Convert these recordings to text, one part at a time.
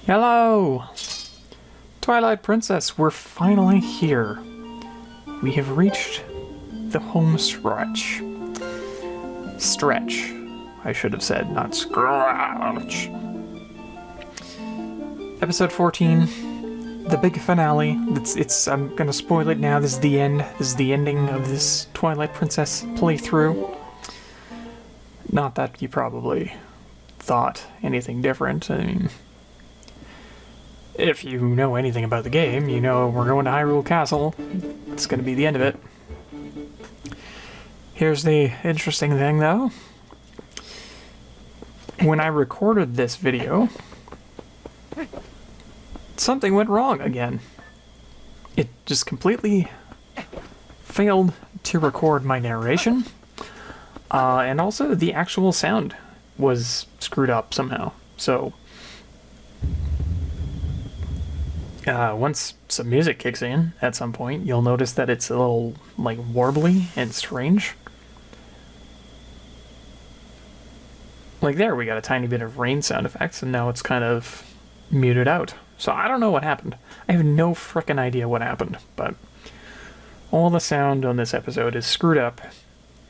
Hello! Twilight Princess, we're finally here. We have reached the home stretch. Stretch, I should have said, not scratch. Episode 14, the big finale. I'm gonna spoil it now. This is the end. This is the ending of this Twilight Princess playthrough. Not that you probably thought anything different. I mean, if you know anything about the game, you know we're going to Hyrule Castle. It's going to be the end of it. Here's the interesting thing, though. When I recorded this video, something went wrong again. It just completely failed to record my narration, and also the actual sound was screwed up somehow. So once some music kicks in at some point, you'll notice that it's a little, like, warbly and strange. Like there, we got a tiny bit of rain sound effects, and now it's kind of muted out. So I don't know what happened. I have no frickin' idea what happened, but all the sound on this episode is screwed up,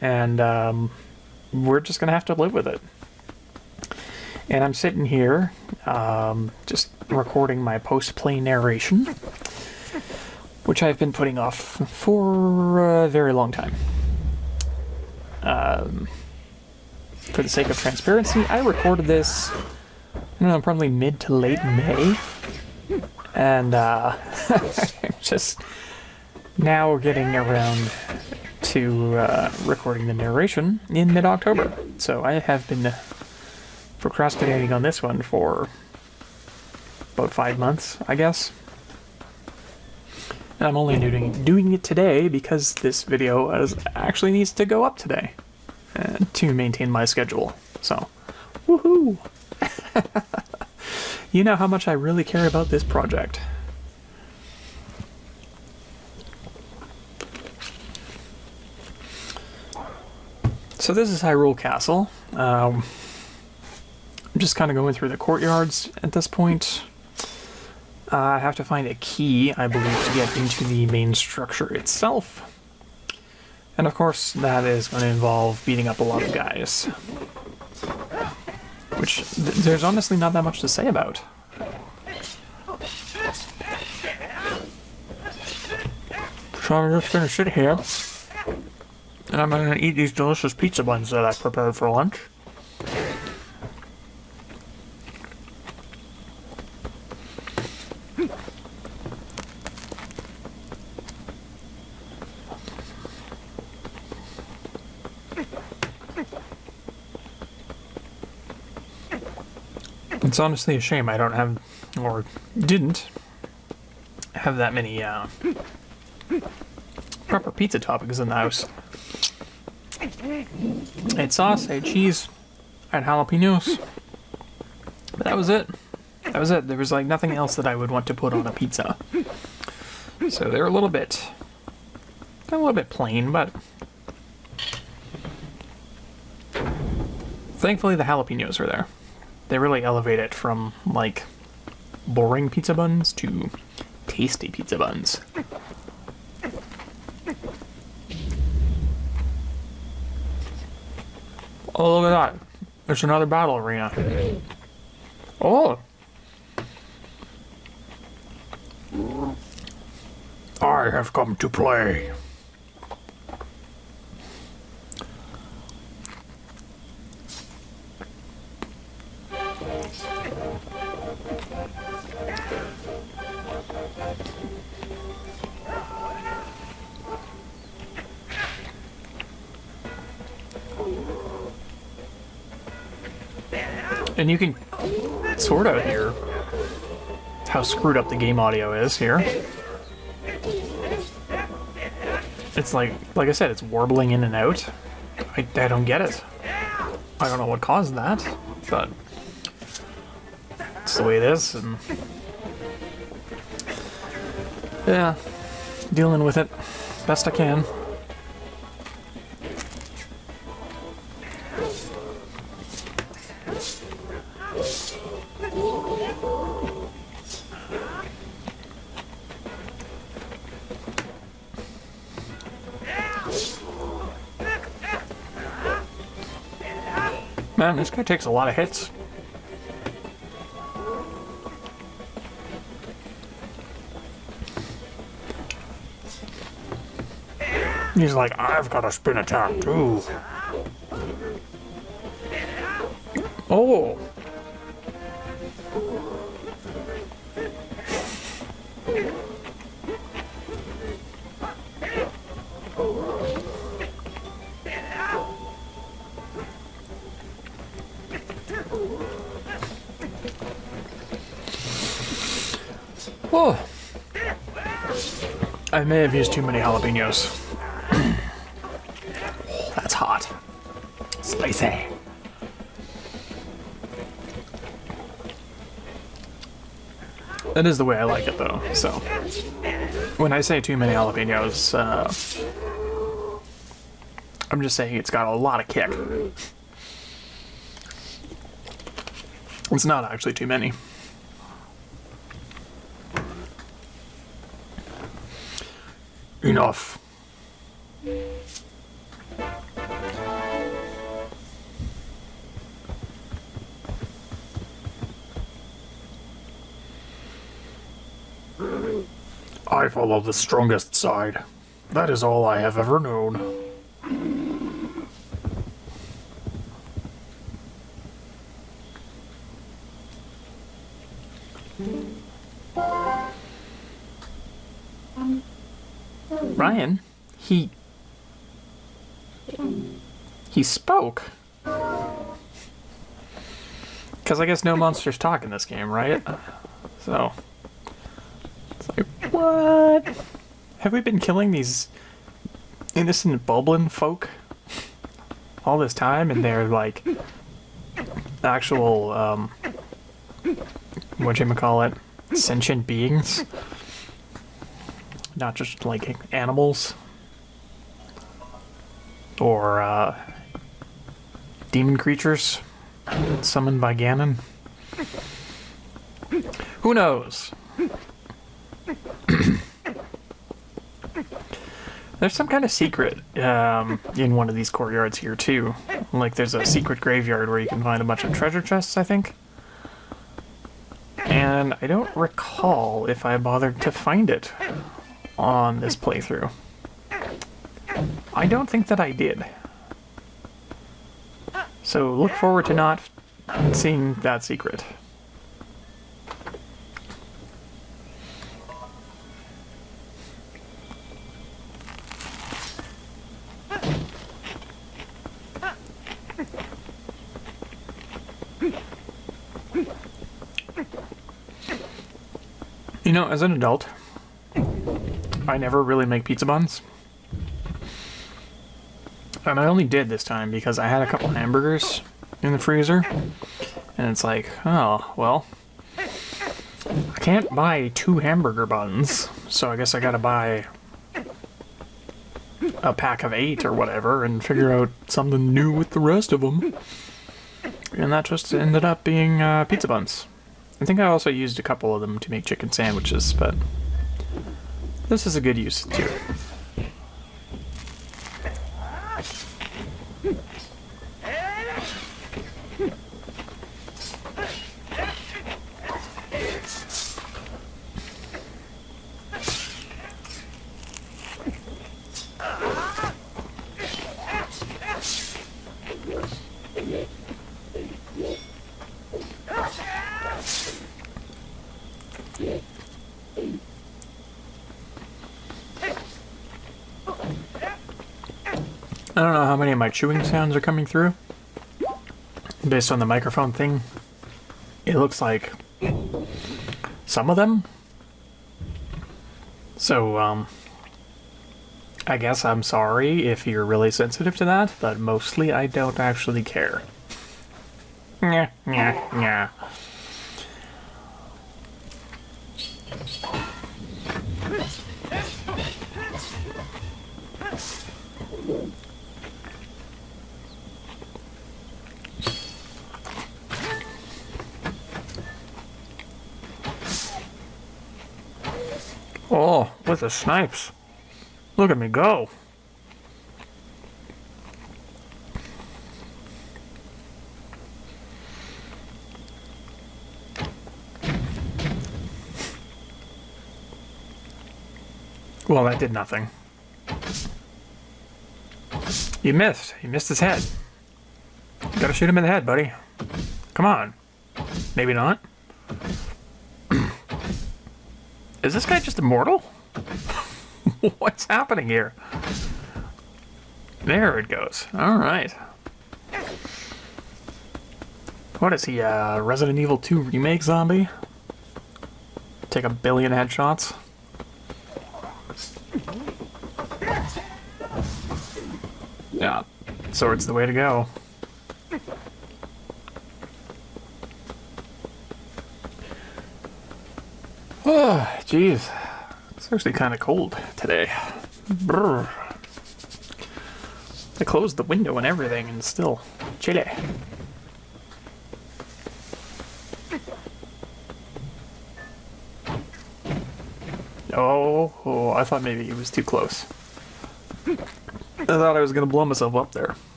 and we're just gonna have to live with it. And I'm sitting here, just recording my post-play narration, which I've been putting off for a very long time. For the sake of transparency, I recorded this, I don't know, probably mid to late May, and I'm just now getting around to recording the narration in mid-October. So I have been procrastinating on this one for about 5 months, I guess. And I'm only doing it today because this video actually needs to go up today to maintain my schedule. So, woohoo! You know how much I really care about this project. So this is Hyrule Castle. I'm just kind of going through the courtyards at this point. I have to find a key, I believe, to get into the main structure itself. And of course, that is going to involve beating up a lot of guys. Which, there's honestly not that much to say about. So I'm just going to sit here, and I'm going to eat these delicious pizza buns that I prepared for lunch. It's honestly a shame I don't have, or didn't have that many proper pizza toppings in the house. I had sauce, I had cheese, I had jalapenos, but that was it. That was it. There was like nothing else that I would want to put on a pizza. So they're a little bit plain, but thankfully the jalapenos are there. They really elevate it from, like, boring pizza buns to tasty pizza buns. Oh, look at that. There's another battle arena. Oh! I have come to play. And you can sort of hear how screwed up the game audio is here. It's like I said, it's warbling in and out. I don't get it. I don't know what caused that, but it's the way it is, and yeah, dealing with it best I can. Man, this guy takes a lot of hits. He's like, I've got a spin attack too. Oh. Oh. I may have used too many jalapenos. Oh, that's hot. Spicy. That is the way I like it, though, so... When I say too many jalapenos, I'm just saying it's got a lot of kick. It's not actually too many. Enough. I follow the strongest side. That is all I have ever known. Ryan, he spoke. Because I guess no monsters talk in this game, right? So, it's like, what? Have we been killing these innocent Bulblin folk all this time, and they're like actual, whatchamacallit, sentient beings? Not just like animals or demon creatures summoned by Ganon. Who knows? There's some kind of secret in one of these courtyards here too. Like there's a secret graveyard where you can find a bunch of treasure chests, I think. And I don't recall if I bothered to find it on this playthrough. I don't think that I did. So look forward to not seeing that secret. You know, as an adult, I never really make pizza buns. And I only did this time because I had a couple hamburgers in the freezer. And it's like, oh, well, I can't buy 2 hamburger buns. So I guess I gotta buy a pack of 8 or whatever and figure out something new with the rest of them. And that just ended up being pizza buns. I think I also used a couple of them to make chicken sandwiches, but this is a good use too. I don't know how many of my chewing sounds are coming through. Based on the microphone thing, it looks like some of them. So, I guess I'm sorry if you're really sensitive to that, but mostly I don't actually care. Nyah, nyah, nyah. Oh, with the snipes. Look at me go. Well, that did nothing. You missed. You missed his head. You gotta shoot him in the head, buddy. Come on. Maybe not. Is this guy just immortal? What's happening here? There it goes. Alright. What is he, Resident Evil 2 Remake zombie? Take 1 billion headshots? Yeah, sword's the way to go. Oh, jeez. It's actually kind of cold today. Brr. I closed the window and everything and still chilly. Oh, I thought maybe he was too close. I thought I was going to blow myself up there.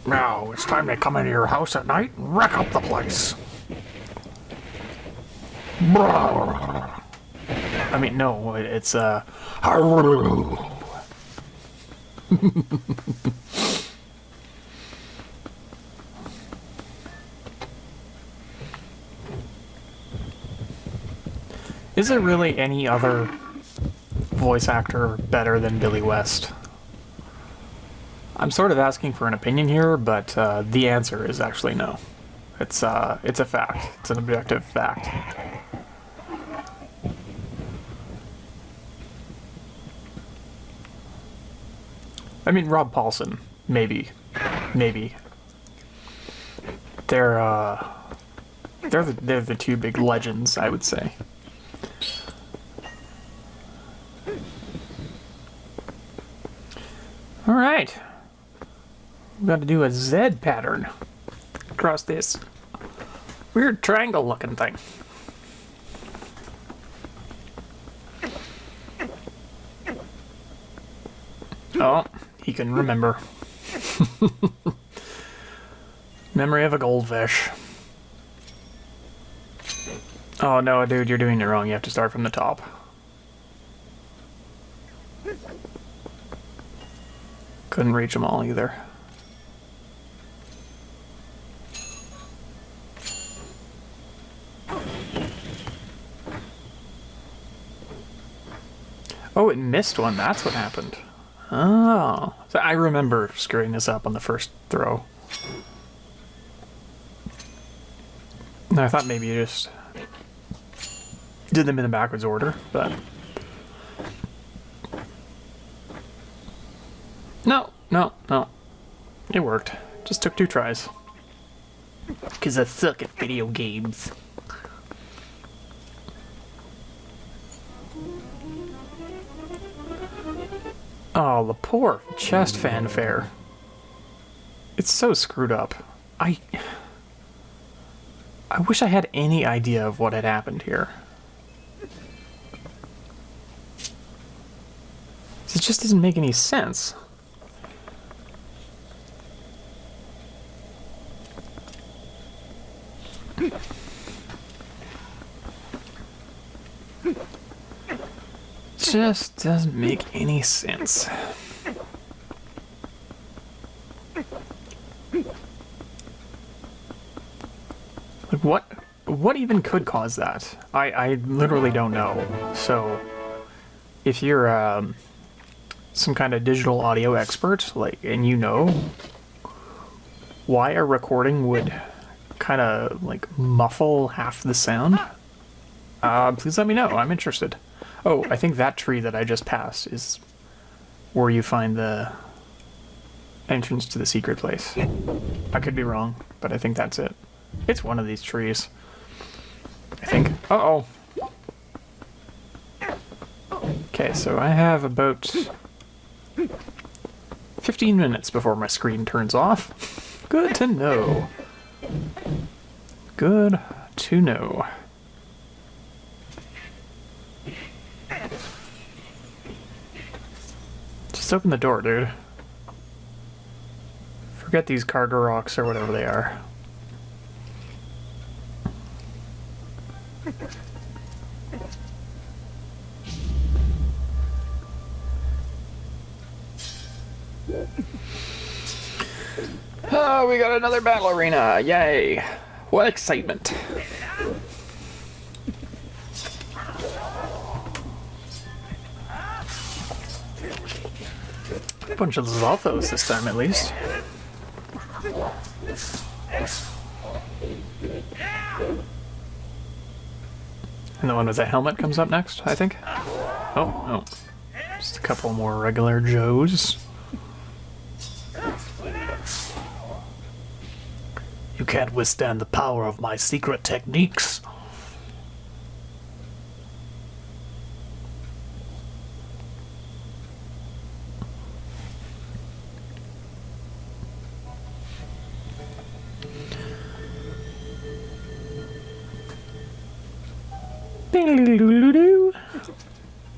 Now, it's time to come into your house at night and wreck up the place. I mean, no, it's, Is there really any other voice actor better than Billy West? I'm sort of asking for an opinion here, but the answer is actually no. It's a fact. It's an objective fact. I mean, Rob Paulson, maybe. They're the two big legends, I would say. All right. We've got to do a Z pattern across this weird triangle-looking thing. Oh, he can remember. Memory of a goldfish. Oh no, dude, you're doing it wrong. You have to start from the top. Couldn't reach them all either. Oh, it missed one. That's what happened. Oh. So I remember screwing this up on the first throw. I thought maybe you just did them in the backwards order, but... No. It worked. Just took 2 tries. 'Cause I suck at video games. Oh, the poor chest fanfare. It's so screwed up. I wish I had any idea of what had happened here. It just doesn't make any sense. Just doesn't make any sense. Like what even could cause that? I literally don't know. So if you're some kind of digital audio expert, like, and you know why a recording would kind of like muffle half the sound, please let me know. I'm interested. Oh, I think that tree that I just passed is where you find the entrance to the secret place. I could be wrong, but I think that's it. It's one of these trees, I think. Uh-oh. Okay, so I have about 15 minutes before my screen turns off. Good to know. Good to know. Just open the door, dude. Forget these cargo rocks or whatever they are. Oh, we got another battle arena! Yay! What excitement! A bunch of Zalthos this time, at least. And the one with the helmet comes up next, I think. Oh, no. Just a couple more regular Joes. You can't withstand the power of my secret techniques.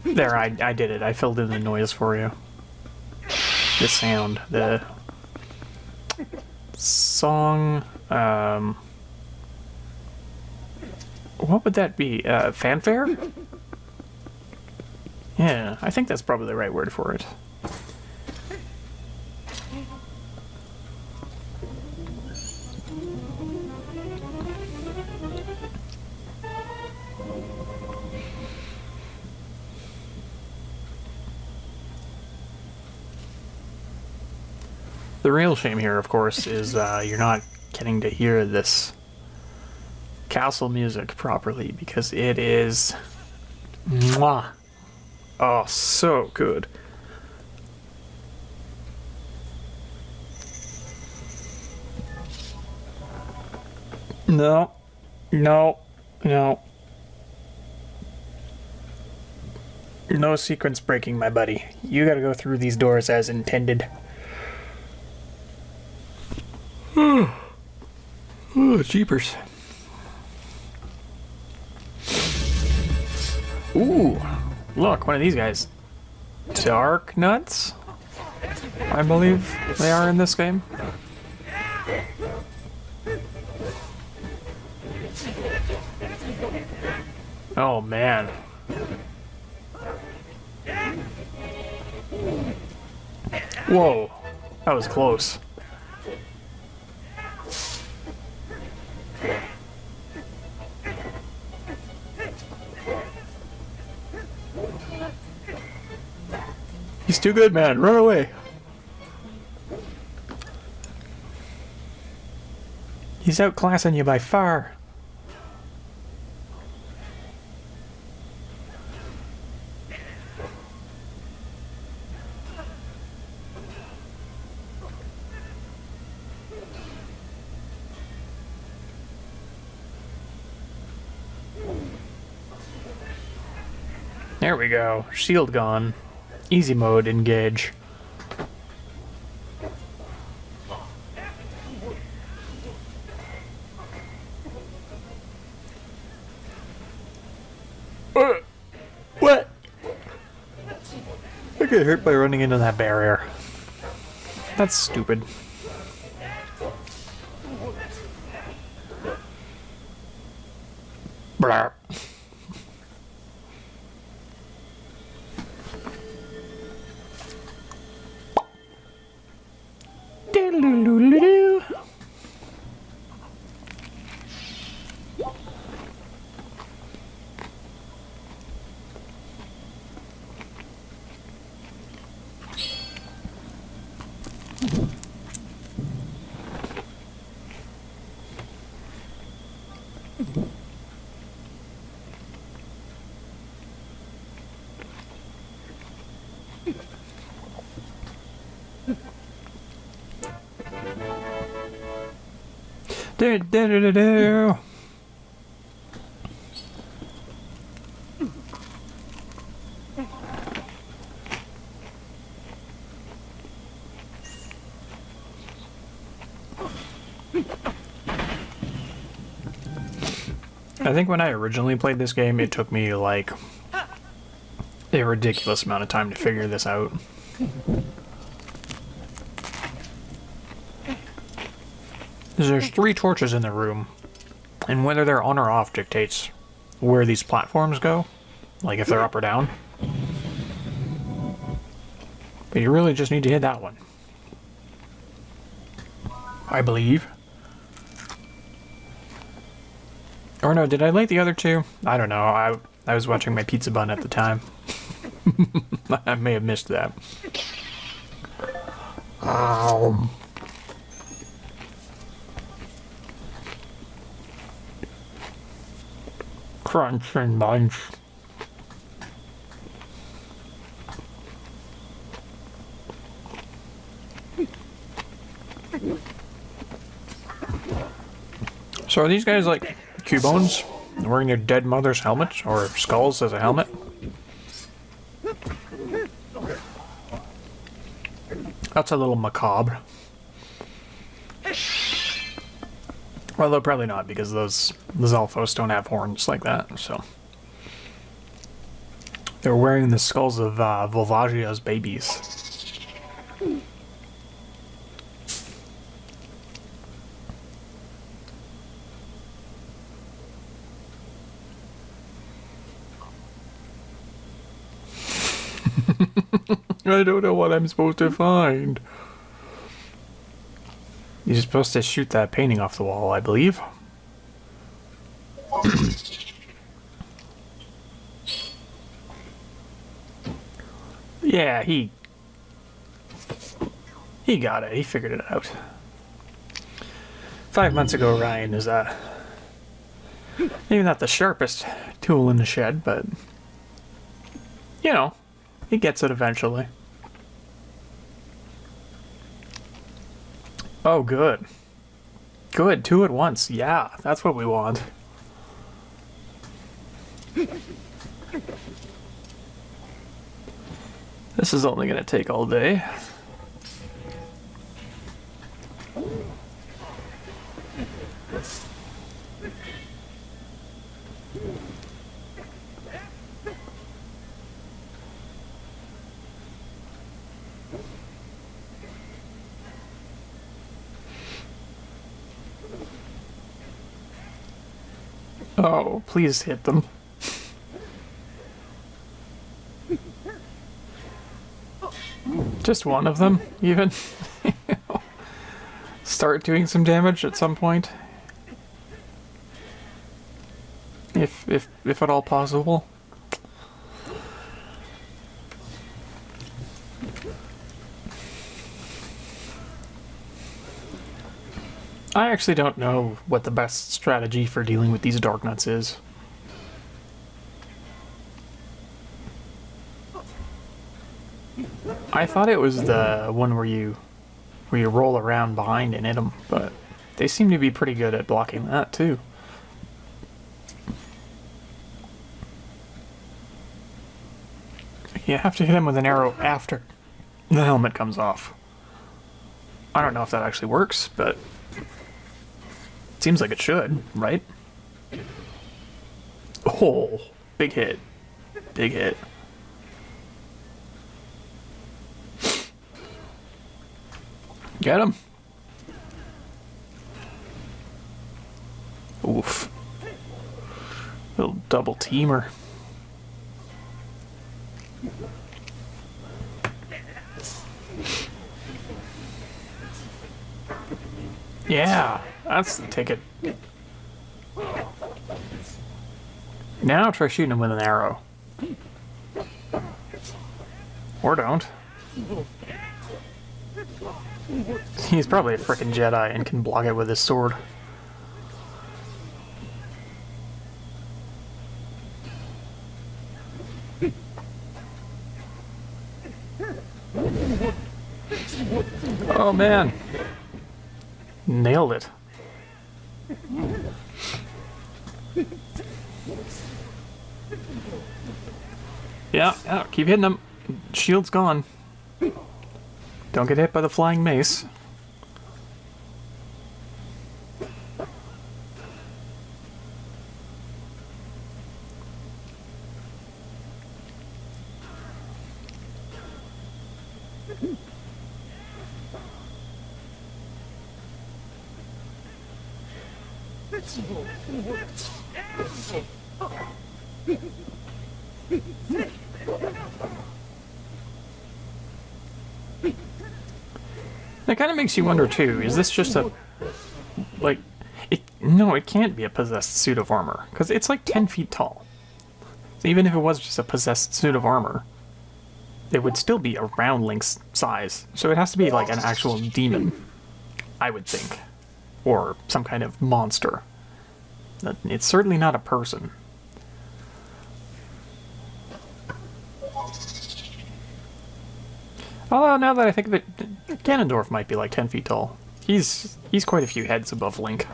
There, I did it. I filled in the noise for you. The sound, the song, what would that be? Fanfare? Yeah, I think that's probably the right word for it. The real shame here, of course, is you're not getting to hear this castle music properly because it is... Mwah! Oh, so good. No. No. No. No sequence breaking, my buddy. You gotta go through these doors as intended. Oh, jeepers. Ooh, look, one of these guys. Dark Nuts? I believe they are in this game. Oh, man. Whoa, that was close. He's too good, man. Run away. He's outclassing you by far. There we go. Shield gone. Easy mode, engage. What? I get hurt by running into that barrier. That's stupid. Blah. Do. I think when I originally played this game, it took me like a ridiculous amount of time to figure this out. There's 3 torches in the room, and whether they're on or off dictates where these platforms go, like if they're up or down. But you really just need to hit that one, I believe. Or no, did I light the other 2? I don't know. I was watching my pizza bun at the time. I may have missed that. Crunch and munch. So are these guys like Cubones wearing their dead mother's helmets or skulls as a helmet? That's a little macabre. Well, though probably not, because those Zelfos don't have horns like that, so. They're wearing the skulls of Volvagia's babies. I don't know what I'm supposed to find. You're supposed to shoot that painting off the wall, I believe. Yeah, he got it. He figured it out. 5 months ago, Ryan is maybe not the sharpest tool in the shed, but you know, he gets it eventually. Oh, good. Good, 2 at once. Yeah, that's what we want. This is only gonna take all day. Oh, please hit them. Just one of them, even. Start doing some damage at some point. If at all possible. I actually don't know what the best strategy for dealing with these dark nuts is. I thought it was the one where you roll around behind and hit them, but they seem to be pretty good at blocking that too. You have to hit him with an arrow after the helmet comes off. I don't know if that actually works, but it seems like it should, right? Oh, big hit. Big hit. Get him. Oof. Little double teamer. Yeah, that's the ticket. Now try shooting him with an arrow. Or don't. He's probably a frickin' Jedi and can block it with his sword. Oh man. Nailed it. Yeah, keep hitting him. Shield's gone. Don't get hit by the flying mace. It kind of makes you wonder too, is this just a, like, no, it can't be a possessed suit of armor, because it's like 10 feet tall. So even if it was just a possessed suit of armor, it would still be around Link's size. So it has to be like an actual demon, I would think. Or some kind of monster. It's certainly not a person. Although, now that I think of it, Ganondorf might be like 10 feet tall. He's quite a few heads above Link.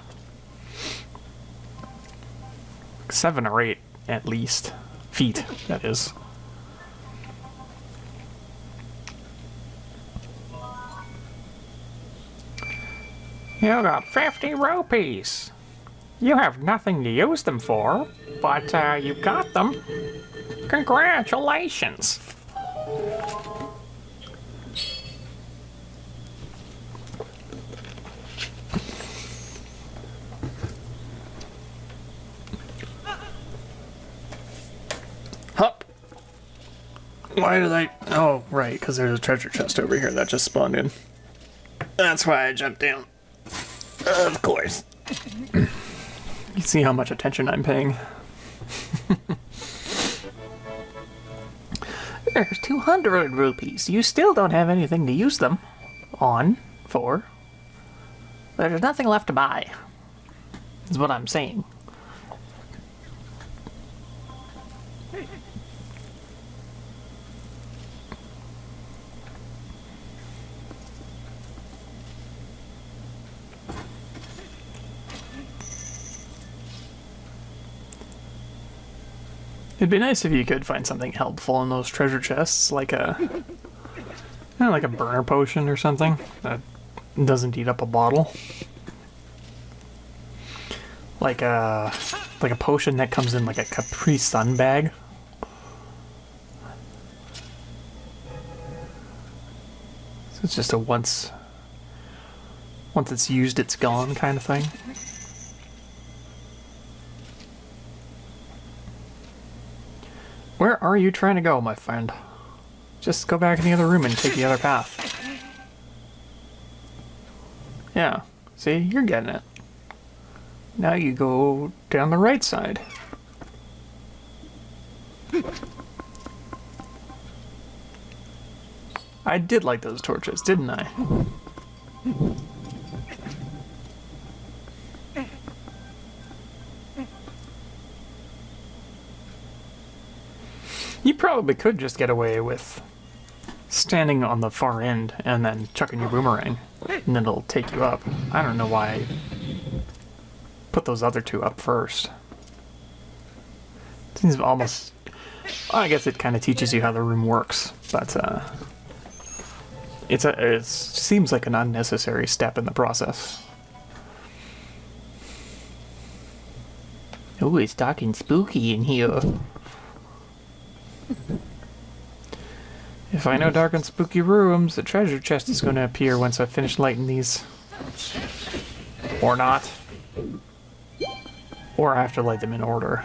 7 or 8, at least. Feet, that is. You got 50 rupees. You have nothing to use them for, but you got them. Congratulations. Hup. Why did I... Oh, right, because there's a treasure chest over here that just spawned in. That's why I jumped down. Of course. You see how much attention I'm paying. There's 200 rupees. You still don't have anything to use them on for. There's nothing left to buy. Is what I'm saying. It'd be nice if you could find something helpful in those treasure chests, like a like a burner potion or something that doesn't eat up a bottle. Like a potion that comes in like a Capri Sun bag. So it's just a once it's used, it's gone kind of thing. Where are you trying to go, my friend? Just go back in the other room and take the other path. Yeah, see? You're getting it. Now you go down the right side. I did like those torches, didn't I? You probably could just get away with standing on the far end and then chucking your boomerang, and then it'll take you up. I don't know why I put those other two up first. It seems almost... Well, I guess it kind of teaches you how the room works, but it seems like an unnecessary step in the process. Oh, it's dark and spooky in here. If I know dark and spooky rooms, the treasure chest is going to appear once I've finished lighting these. Or not. Or I have to light them in order.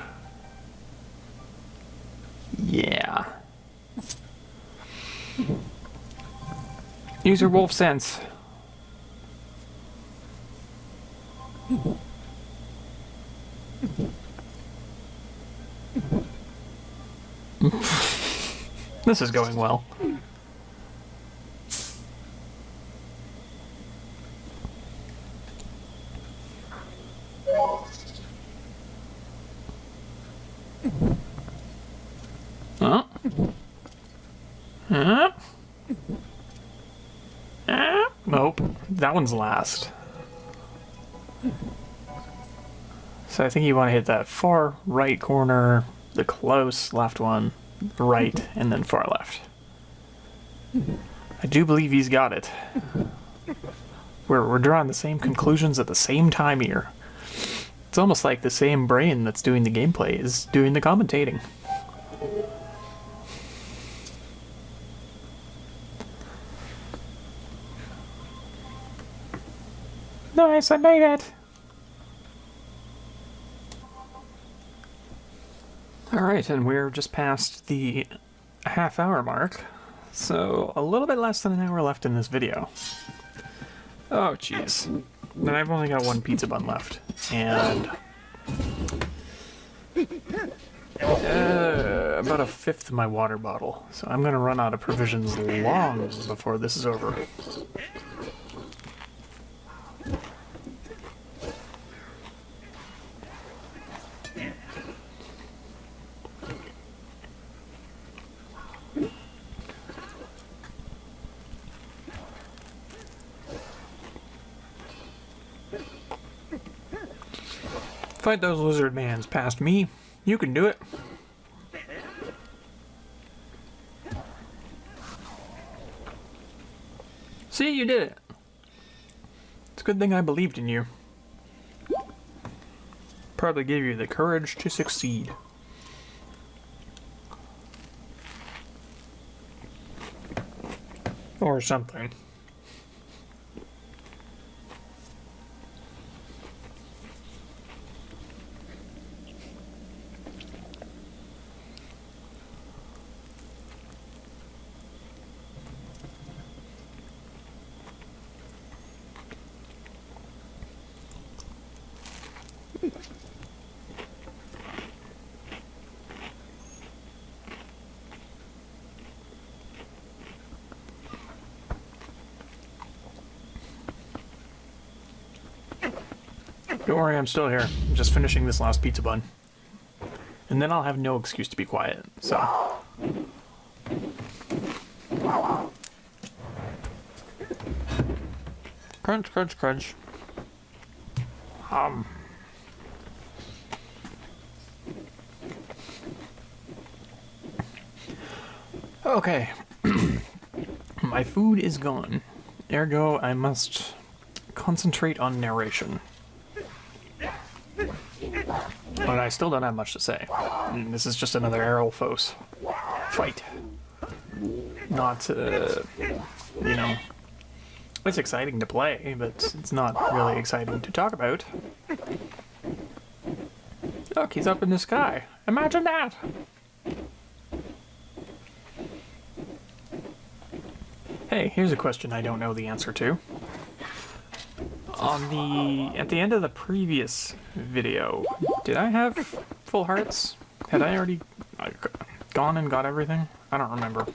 Yeah. Use your wolf sense. This is going well. Huh? Huh? Nope. That one's last. So I think you want to hit that far right corner, the close left one, right, and then far left. I do believe he's got it. We're drawing the same conclusions at the same time here. It's almost like the same brain that's doing the gameplay is doing the commentating. Nice, I made it! Alright, and we're just past the half-hour mark, so a little bit less than an hour left in this video. Oh, jeez. And I've only got one pizza bun left, and about a fifth of my water bottle, so I'm gonna run out of provisions long before this is over. Fight those lizard mans past me. You can do it. See, you did it. It's a good thing I believed in you. Probably gave you the courage to succeed. Or something. Don't worry, I'm still here. I'm just finishing this last pizza bun. And then I'll have no excuse to be quiet, so. Crunch, crunch, crunch. Okay. My food is gone. Ergo, I must concentrate on narration. But I still don't have much to say. This is just another Arrowfos fight. Not, you know, it's exciting to play, but it's not really exciting to talk about. Look, he's up in the sky. Imagine that! Hey, here's a question I don't know the answer to. At the end of the previous video, did I have full hearts? Had I already gone and got everything? I don't remember.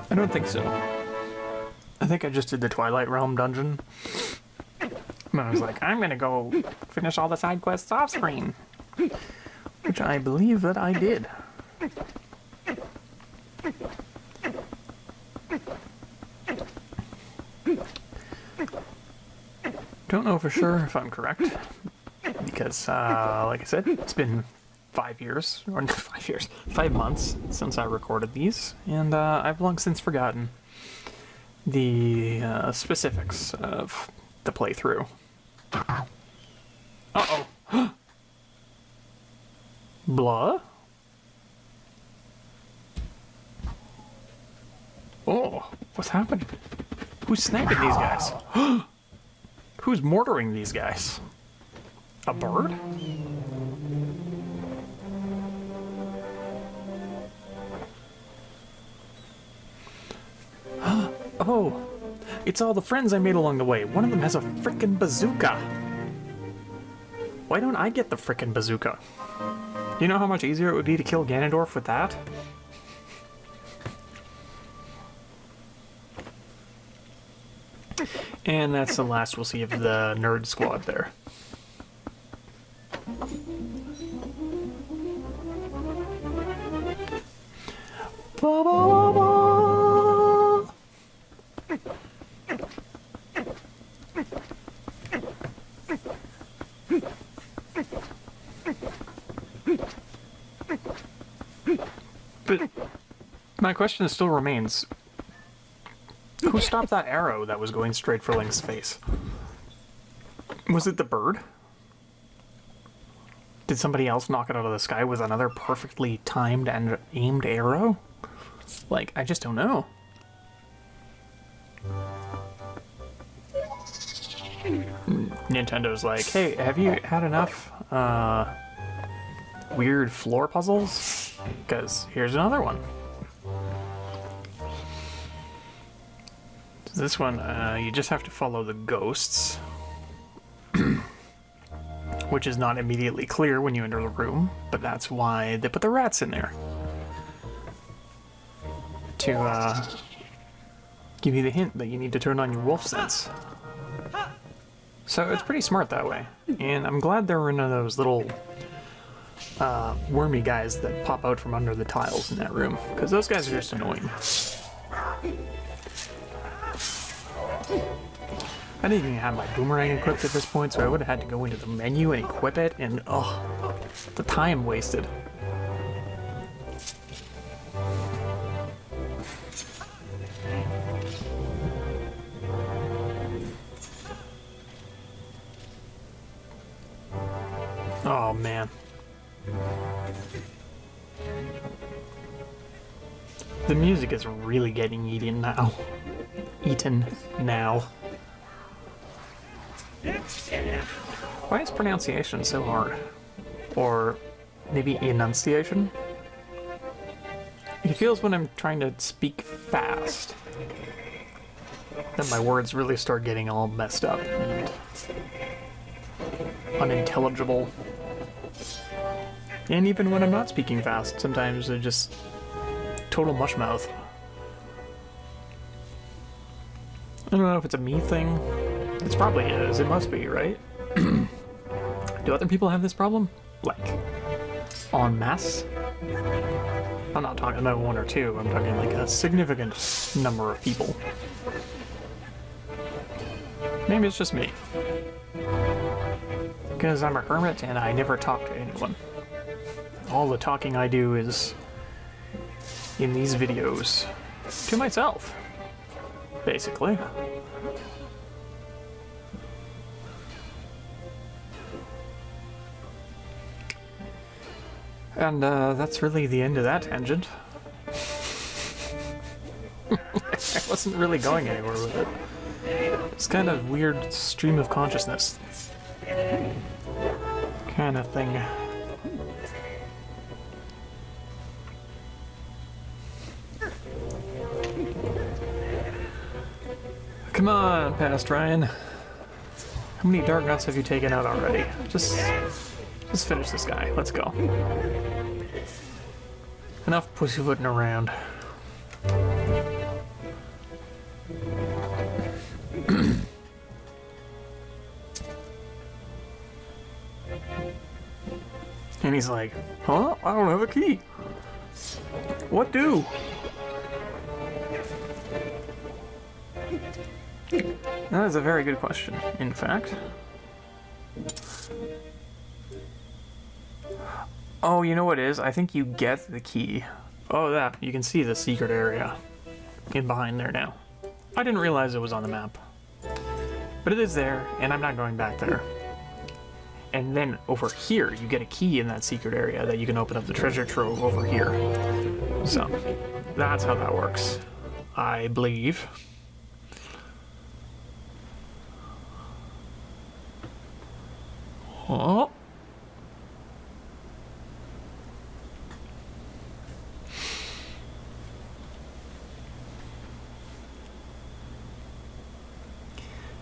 I don't think so. I think I just did the Twilight Realm dungeon. And I was like, I'm gonna go finish all the side quests off screen. Which I believe that I did. Don't know for sure if I'm correct, because, like I said, it's been 5 years, or 5 years, 5 months since I recorded these, and I've long since forgotten the specifics of the playthrough. Uh-oh. Blah? Oh, what's happening? Who's sniping these guys? Who's mortaring these guys? A bird? Oh, it's all the friends I made along the way. One of them has a frickin' bazooka. Why don't I get the frickin' bazooka? Do you know how much easier it would be to kill Ganondorf with that? And that's the last we'll see of the nerd squad there. Ba, ba, ba, ba. But my question still remains. Who stopped that arrow that was going straight for Link's face? Was it the bird? Did somebody else knock it out of the sky with another perfectly timed and aimed arrow? Like, I just don't know. Nintendo's like, hey, have you had enough weird floor puzzles? Because here's another one. This one, you just have to follow the ghosts, which is not immediately clear when you enter the room, but that's why they put the rats in there. To give you the hint that you need to turn on your wolf sense. So it's pretty smart that way. And I'm glad there were none of those little wormy guys that pop out from under the tiles in that room, because those guys are just annoying. I didn't even have my boomerang equipped at this point, so I would have had to go into the menu and equip it, and oh, the time wasted. Oh man. The music is really getting eaten now. Why is pronunciation so hard? Or maybe enunciation? It feels when I'm trying to speak fast that my words really start getting all messed up and unintelligible. And even when I'm not speaking fast, sometimes they're just total mushmouth. I don't know if it's a me thing. It probably is. It must be, right? Do other people have this problem? Like, en masse? I'm not talking about one or two. I'm talking like a significant number of people. Maybe it's just me. Because I'm a hermit and I never talk to anyone. All the talking I do is in these videos to myself, basically. And that's really the end of that tangent. I wasn't really going anywhere with it. It's kind of weird stream of consciousness kind of thing. Come on, Past Ryan. How many dark nuts have you taken out already? Just finish this guy. Let's go. Enough pussyfooting around. And he's like, huh? I don't have a key. What do? That is a very good question, in fact. Oh, you know what it is? I think you get the key. Oh, that. You can see the secret area in behind there now. I didn't realize it was on the map. But it is there, and I'm not going back there. And then over here, you get a key in that secret area that you can open up the treasure trove over here. So, that's how that works, I believe. Oh.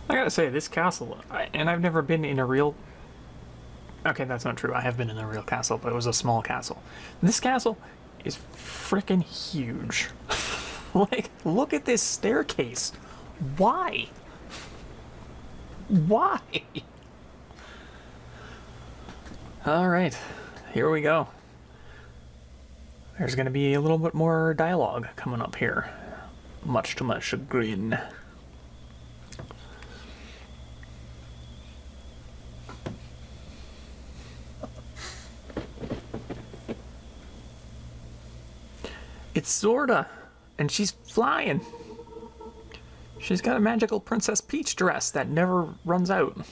I gotta say, this castle, and I've never been in a real... Okay, that's not true. I have been in a real castle, but it was a small castle. This castle is freaking huge. Like, look at this staircase. Why? Why? Alright, here we go. There's gonna be a little bit more dialogue coming up here. Much to my chagrin. It's Zorda, and she's flying. She's got a magical Princess Peach dress that never runs out.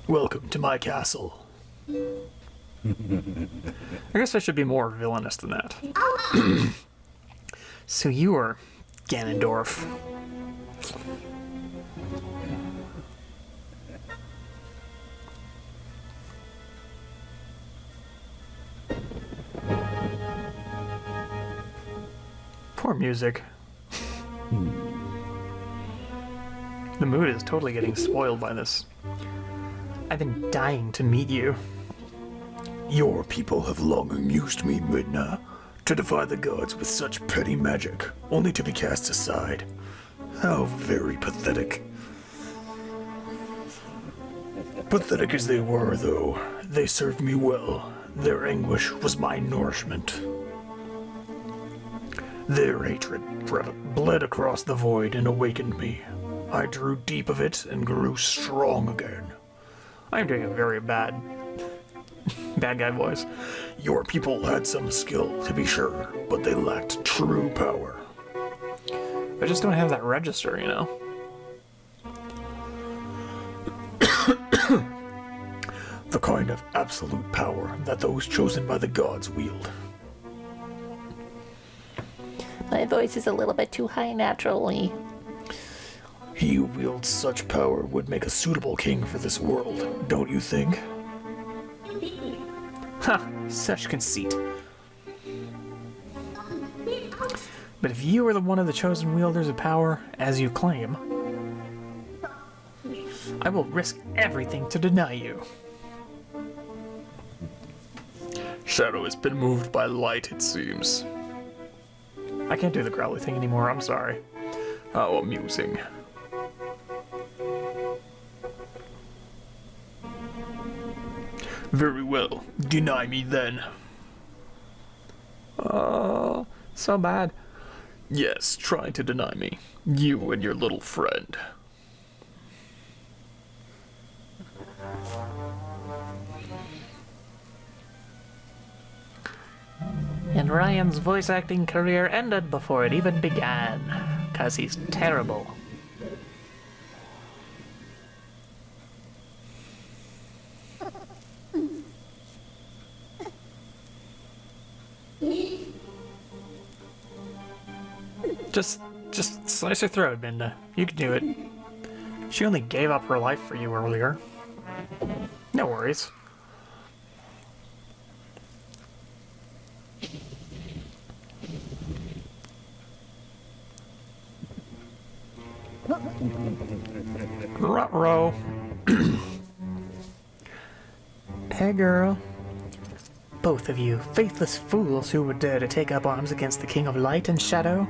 Welcome to my castle. I guess I should be more villainous than that. So you are Ganondorf. Poor music. The mood is totally getting spoiled by this. I've been dying to meet you. Your people have long amused me, Midna. To defy the gods with such petty magic, only to be cast aside. How very pathetic. Pathetic as they were, though, they served me well. Their anguish was my nourishment. Their hatred bled across the void and awakened me. I drew deep of it and grew strong again. I'm doing a very bad guy voice. Your people had some skill, to be sure, but they lacked true power. I just don't have that register, you know? The kind of absolute power that those chosen by the gods wield. My voice is a little bit too high naturally. He who wields such power would make a suitable king for this world, don't you think? Ha! Such conceit. But if you are the one of the chosen wielders of power, as you claim, I will risk everything to deny you. Shadow has been moved by light, it seems. I can't do the growly thing anymore, I'm sorry. How amusing. Very well. Deny me then. Oh, so bad. Yes, try to deny me. You and your little friend. And Ryan's voice acting career ended before it even began, 'cause he's terrible. Just slice her throat, Minda. You can do it. She only gave up her life for you earlier. No worries. Ruh-roh. Hey, girl. Both of you, faithless fools who would dare to take up arms against the King of Light and Shadow.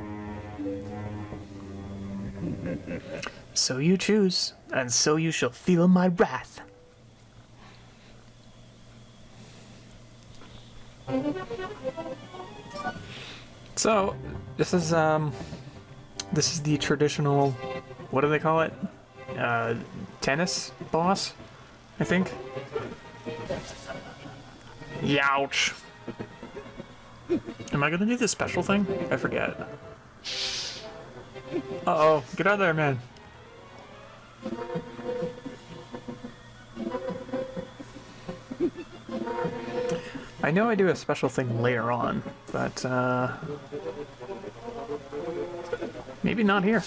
So you choose, and so you shall feel my wrath. So, this is the traditional, what do they call it? Tennis boss, I think. Youch. Am I gonna do this special thing? I forget. Uh-oh, get out of there, man. I know I do a special thing later on, but, maybe not here.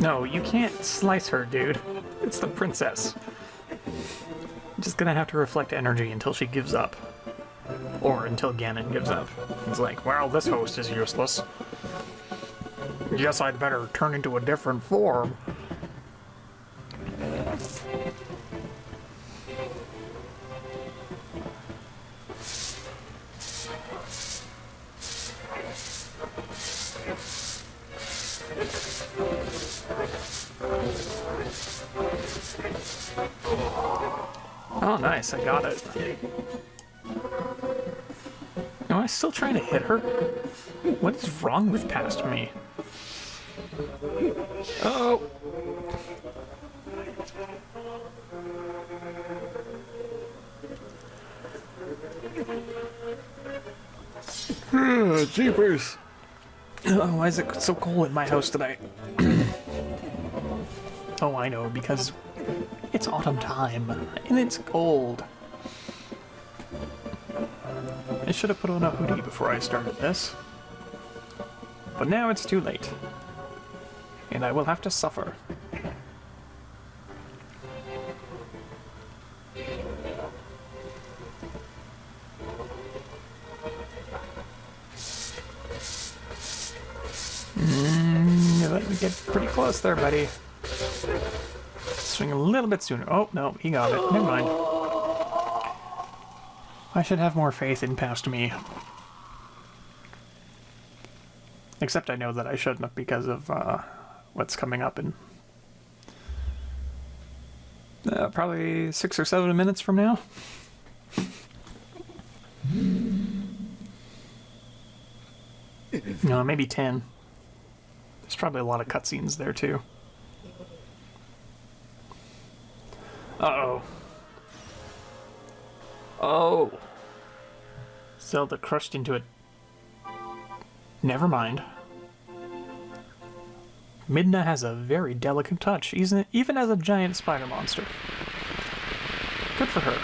No, you can't slice her, dude. It's the princess. I'm just gonna have to reflect energy until she gives up. Or until Ganon gives up. He's like, well, this host is useless. Guess I'd better turn into a different form. Oh, nice, I got it. Am I still trying to hit her? What is wrong with past me? Oh! Jeepers! Oh, why is it so cold in my house tonight? Oh, I know, because it's autumn time, and it's cold. I should have put on a hoodie before I started this. But now it's too late. And I will have to suffer. You're letting me get pretty close there, buddy. Swing a little bit sooner. Oh, no, he got it. Never mind. I should have more faith in past me. Except I know that I shouldn't because of what's coming up in probably 6 or 7 minutes from now. No, maybe 10. There's probably a lot of cutscenes there too. Uh-oh. Oh. Zelda crushed into it. Never mind. Midna has a very delicate touch, even as a giant spider monster. Good for her.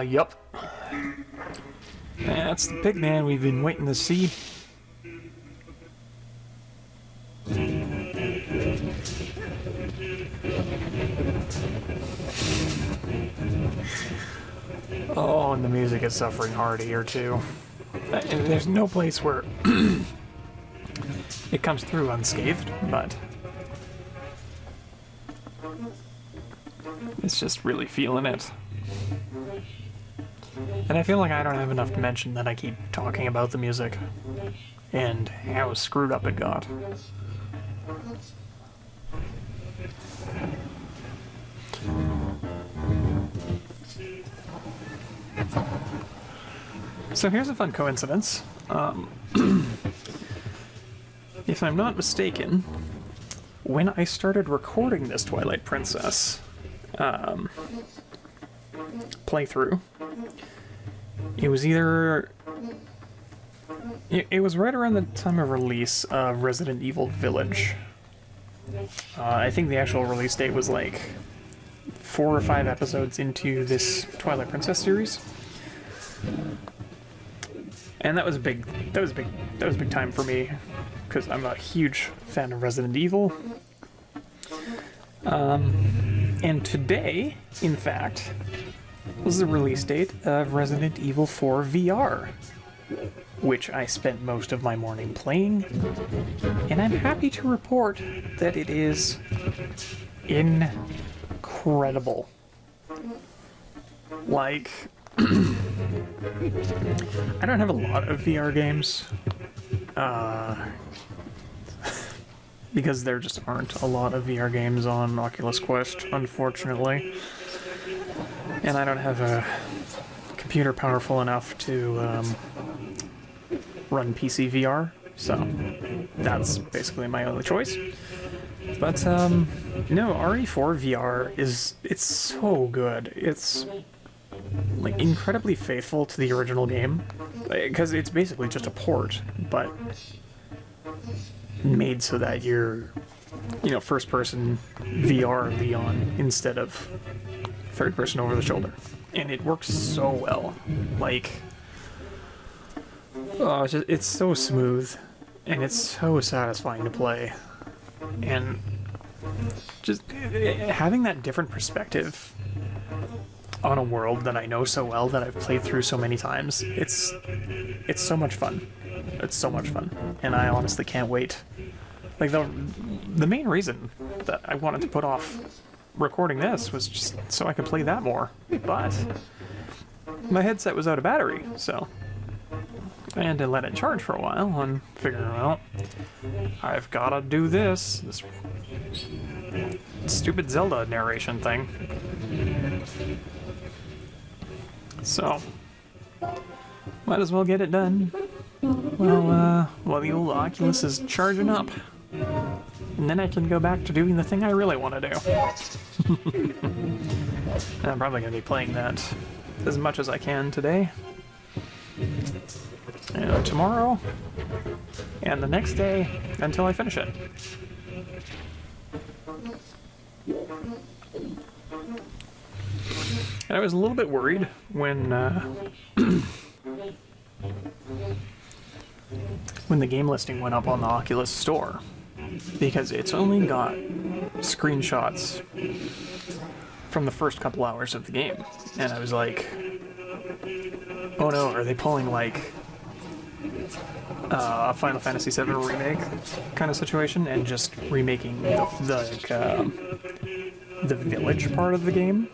Yup. That's the pig man we've been waiting to see. Oh, and the music is suffering hard here, too. And there's no place where it comes through unscathed, but it's just really feeling it. And I feel like I don't have enough to mention that I keep talking about the music and how screwed up it got. So here's a fun coincidence. If I'm not mistaken, when I started recording this Twilight Princess playthrough, it was either... It was right around the time of release of Resident Evil Village. I think the actual release date was like 4 or 5 episodes into this Twilight Princess series. And that was a big time for me, because I'm a huge fan of Resident Evil. And today, in fact, was the release date of Resident Evil 4 VR, which I spent most of my morning playing, and I'm happy to report that it is incredible. Like, I don't have a lot of VR games, because there just aren't a lot of VR games on Oculus Quest, unfortunately. And I don't have a computer powerful enough to run PC VR, so that's basically my only choice. But no, RE4 VR it's so good. It's like incredibly faithful to the original game, because it's basically just a port, but made so that you're, first person VR Leon instead of third person over the shoulder. And it works so well. Like, oh, it's so smooth, and it's so satisfying to play. And just having that different perspective on a world that I know so well, that I've played through so many times, it's so much fun. It's so much fun, and I honestly can't wait. Like, the main reason that I wanted to put off recording this was just so I could play that more, but my headset was out of battery, so I had to let it charge for a while and figure, well, I've gotta do this stupid Zelda narration thing. So, might as well get it done while the old Oculus is charging up. And then I can go back to doing the thing I really want to do. And I'm probably going to be playing that as much as I can today. And tomorrow. And the next day until I finish it. And I was a little bit worried when when the game listing went up on the Oculus Store, because it's only got screenshots from the first couple hours of the game. And I was like, oh no, are they pulling like a Final Fantasy VII remake kind of situation and just remaking the village part of the game?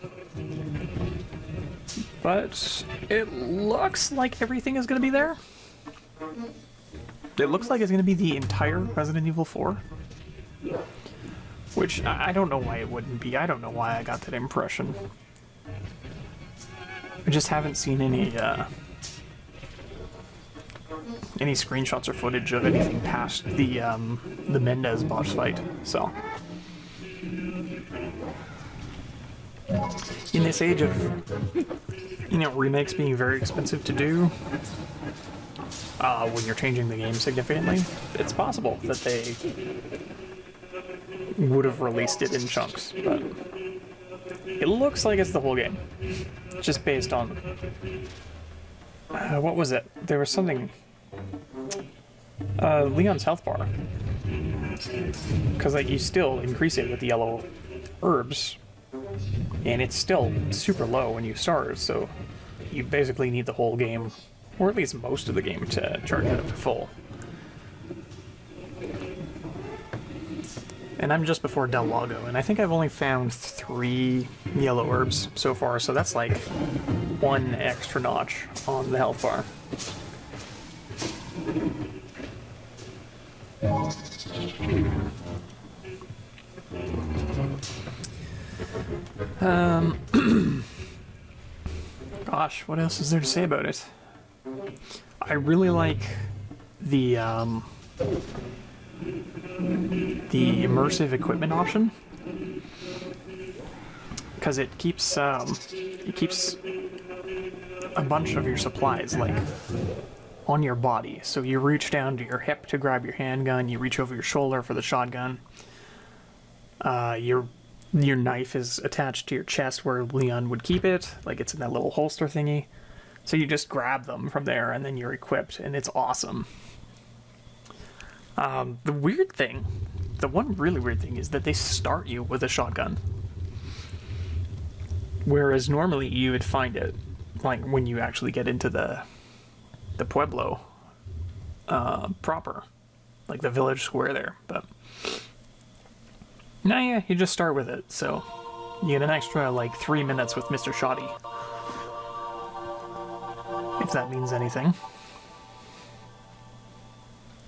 But it looks like everything is going to be there. It looks like it's going to be the entire Resident Evil 4. Which, I don't know why it wouldn't be. I don't know why I got that impression. I just haven't seen any screenshots or footage of anything past the Mendez boss fight, so... In this age of, remakes being very expensive to do, when you're changing the game significantly, it's possible that they would have released it in chunks, but it looks like it's the whole game, just based on, what was it? There was something, Leon's health bar, because you still increase it with the yellow herbs, and it's still super low when you start, so you basically need the whole game, or at least most of the game, to charge it up to full. And I'm just before Del Lago, and I think I've only found 3 yellow herbs so far, so that's like 1 extra notch on the health bar. Gosh, what else is there to say about it? I really like the immersive equipment option, because it keeps a bunch of your supplies on your body. So you reach down to your hip to grab your handgun, you reach over your shoulder for the shotgun. Your knife is attached to your chest where Leon would keep it, it's in that little holster thingy. So you just grab them from there and then you're equipped, and it's awesome. The one really weird thing is that they start you with a shotgun. Whereas normally you would find it, when you actually get into the Pueblo proper, the village square there, but... No, yeah, you just start with it, so you get an extra, 3 minutes with Mr. Shoddy. If that means anything.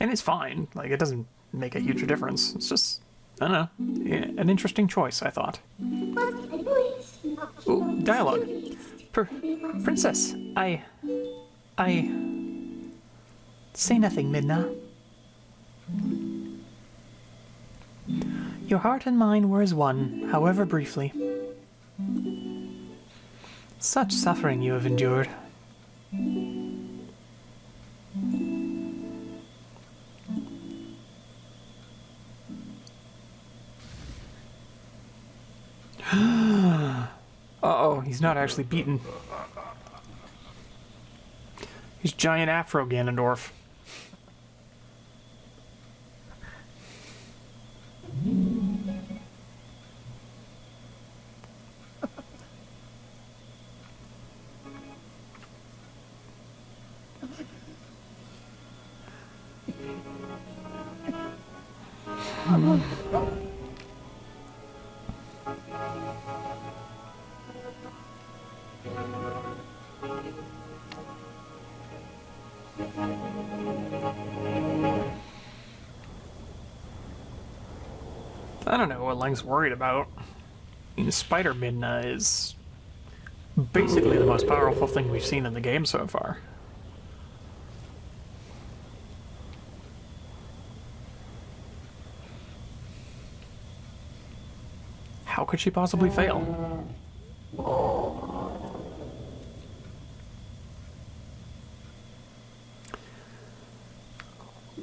And it's fine, it doesn't make a huge difference. It's just, I don't know, an interesting choice, I thought. Ooh, dialogue. Princess, I... Say nothing, Midna. Your heart and mine were as one, however briefly. Such suffering you have endured. Uh-oh, he's not actually beaten. He's giant Afro Ganondorf. I don't know what Lang's worried about. Spider Midna is basically the most powerful thing we've seen in the game so far. How could she possibly fail?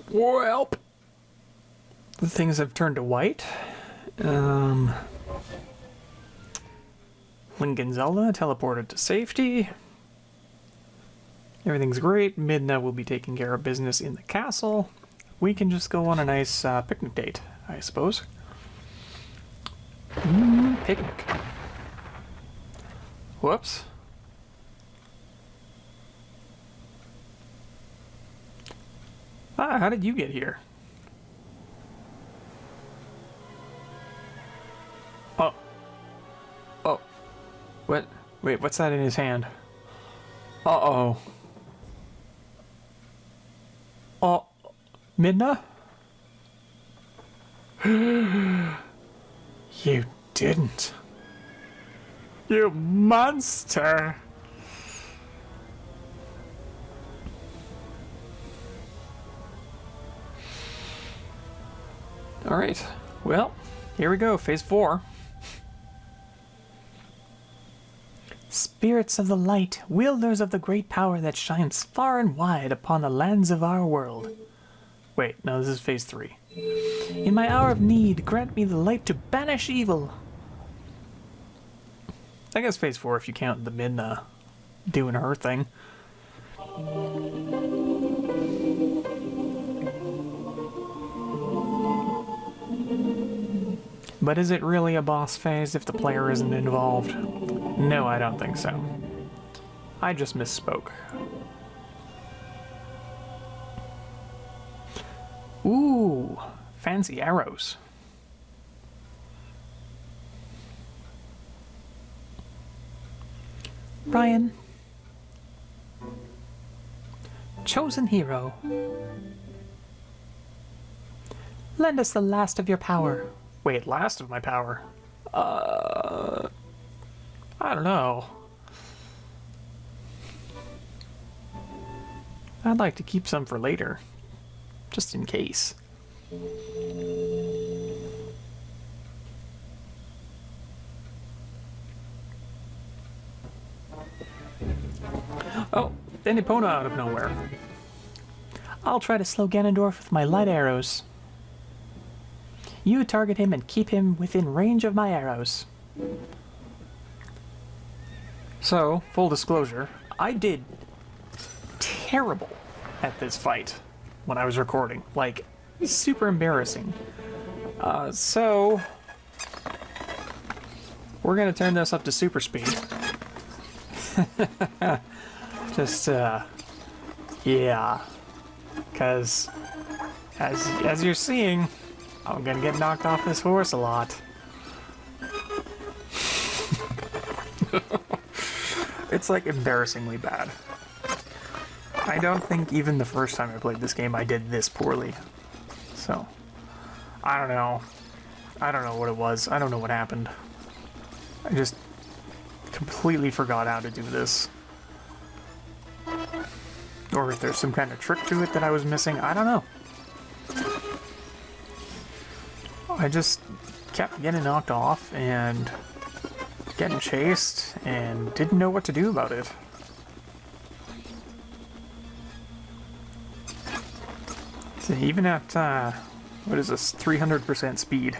Well, the things have turned to white. Link and Zelda teleported to safety. Everything's great. Midna will be taking care of business in the castle. We can just go on a nice picnic date, I suppose. Picnic. Whoops. Ah, how did you get here? Oh. Oh. What? Wait, what's that in his hand? Uh-oh. Oh. Midna? You didn't. You monster! Alright, well, here we go, phase 4. Spirits of the light, wielders of the great power that shines far and wide upon the lands of our world. Wait, no, this is phase 3. In my hour of need, grant me the light to banish evil. I guess phase 4 if you count the Midna doing her thing. But is it really a boss phase if the player isn't involved? No, I don't think so. I just misspoke. Ooh, fancy arrows. Brian. Chosen hero. Lend us the last of your power. Wait, last of my power? I don't know. I'd like to keep some for later. Just in case. Oh, an Epona out of nowhere. I'll try to slow Ganondorf with my light arrows. You target him and keep him within range of my arrows. So, full disclosure, I did terrible at this fight when I was recording. Like, super embarrassing. So, we're gonna turn this up to super speed. Just, yeah. Because, as you're seeing, I'm gonna get knocked off this horse a lot. It's like embarrassingly bad. I don't think even the first time I played this game I did this poorly. So, I don't know. I don't know what it was. I don't know what happened. I just completely forgot how to do this. Or if there's some kind of trick to it that I was missing, I don't know. I just kept getting knocked off and getting chased and didn't know what to do about it. So even at, what is this, 300% speed,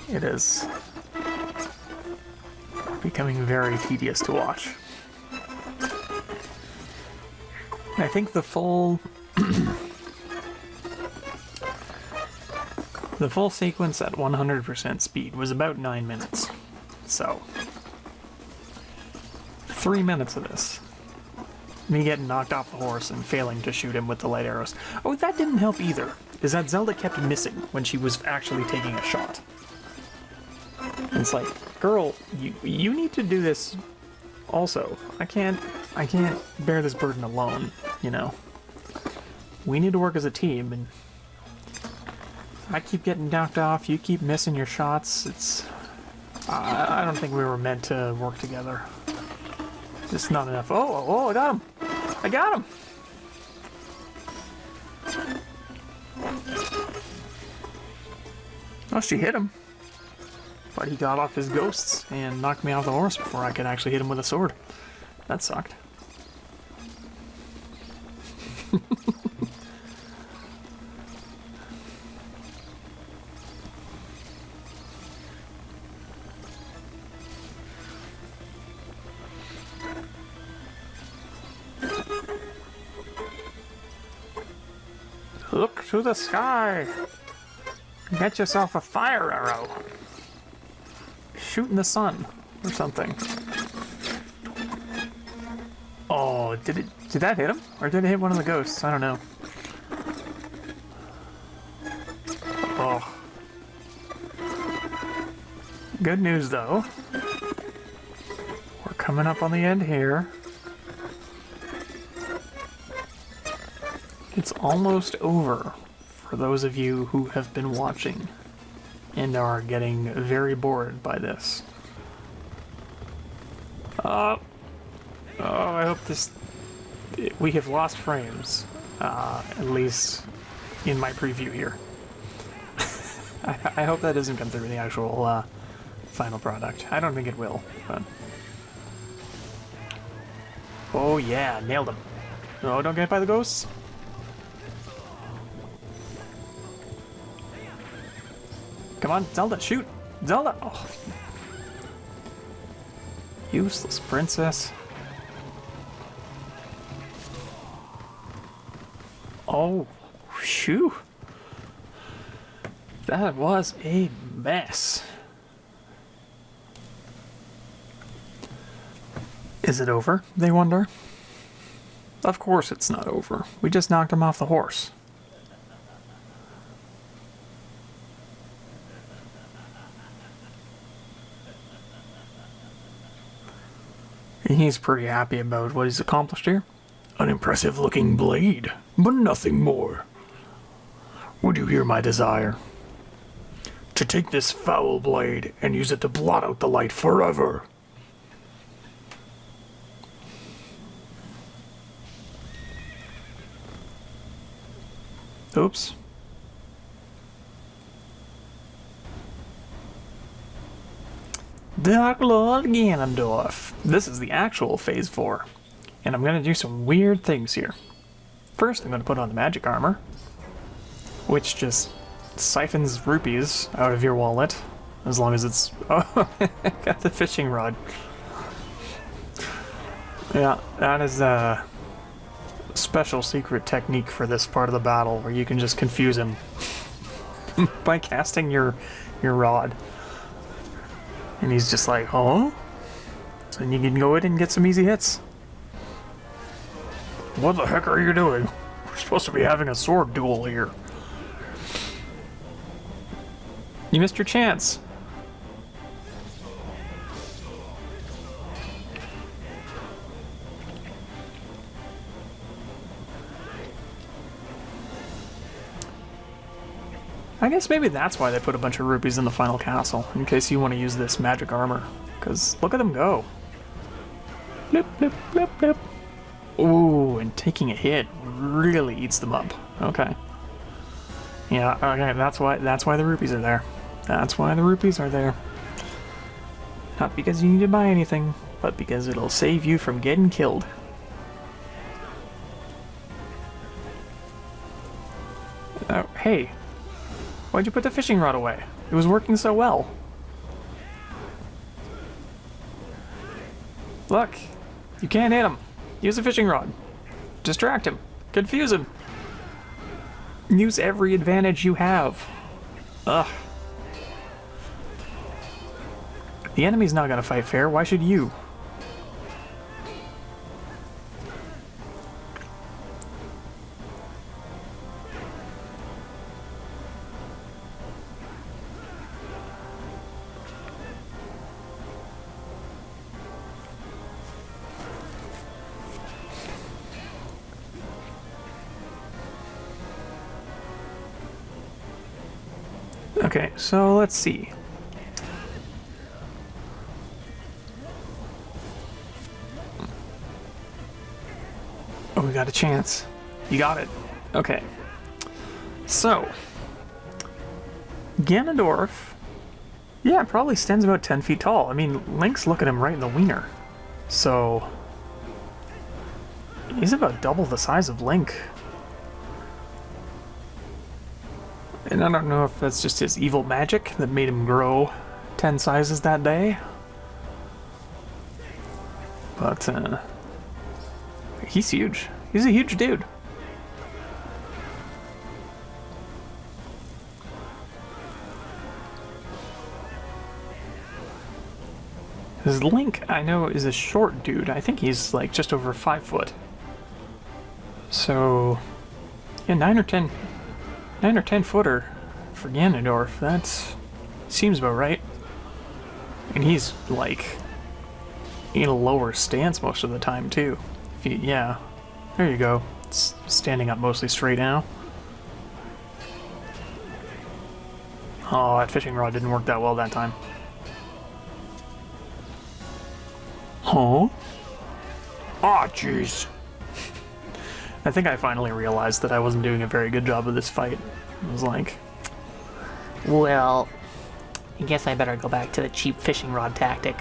it is becoming very tedious to watch. I think the full the full sequence at 100% speed was about 9 minutes. So 3 minutes of this. Me getting knocked off the horse and failing to shoot him with the light arrows. Oh, that didn't help either, is that Zelda kept missing when she was actually taking a shot. And it's like, girl, you need to do this also. I can't bear this burden alone, you know. We need to work as a team, and I keep getting knocked off, you keep missing your shots. It's... I don't think we were meant to work together. Just not enough. Oh, I got him! I got him! Oh, she hit him. But he got off his ghosts and knocked me off the horse before I could actually hit him with a sword. That sucked. Look to the sky! Get yourself a fire arrow! Shoot in the sun, or something. Oh, did that hit him? Or did it hit one of the ghosts? I don't know. Oh. Good news, though. We're coming up on the end here. It's almost over for those of you who have been watching and are getting very bored by this. Oh, I hope we have lost frames, at least in my preview here. I hope that doesn't come through in the actual final product. I don't think it will, but... Oh yeah, nailed him. Oh, don't get hit by the ghosts. Come on, Zelda, shoot! Zelda! Oh. Useless princess. Oh, phew. That was a mess. Is it over, they wonder? Of course it's not over. We just knocked him off the horse. He's pretty happy about what he's accomplished here. An impressive looking blade, but nothing more. Would you hear my desire? To take this foul blade and use it to blot out the light forever. Oops. Dark Lord Ganondorf. This is the actual Phase 4. And I'm going to do some weird things here. First, I'm going to put on the magic armor, which just siphons rupees out of your wallet, as long as it's... Oh, got the fishing rod. Yeah, that is a special secret technique for this part of the battle, where you can just confuse him by casting your rod. And he's just like, huh? So then you can go in and get some easy hits. What the heck are you doing? We're supposed to be having a sword duel here. You missed your chance. I guess maybe that's why they put a bunch of rupees in the final castle, in case you want to use this magic armor. Because look at them go. Blip, blip, blip, blip. Ooh, and taking a hit really eats them up. Okay. Yeah, okay, that's why the rupees are there. That's why the rupees are there. Not because you need to buy anything, but because it'll save you from getting killed. Oh, hey. Why'd you put the fishing rod away? It was working so well. Look, you can't hit him. Use a fishing rod. Distract him. Confuse him. Use every advantage you have. Ugh. The enemy's not gonna fight fair. Why should you? Okay, so let's see. Oh, we got a chance. You got it. Okay. So, Ganondorf Yeah, it probably stands about 10 feet tall. I mean, Link's looking him right in the wiener. So... he's about double the size of Link. And I don't know if that's just his evil magic that made him grow 10 sizes that day. But, he's huge. He's a huge dude. His Link, I know, is a short dude. I think he's like just over 5 foot. So, yeah, 9 or 10 footer for Ganondorf. That seems about right. And he's like in a lower stance most of the time too. Yeah, there you go. It's standing up mostly straight now. Oh, that fishing rod didn't work that well that time. Huh? Ah, jeez. I think I finally realized that I wasn't doing a very good job of this fight. I was like, Well, I guess I better go back to the cheap fishing rod tactic.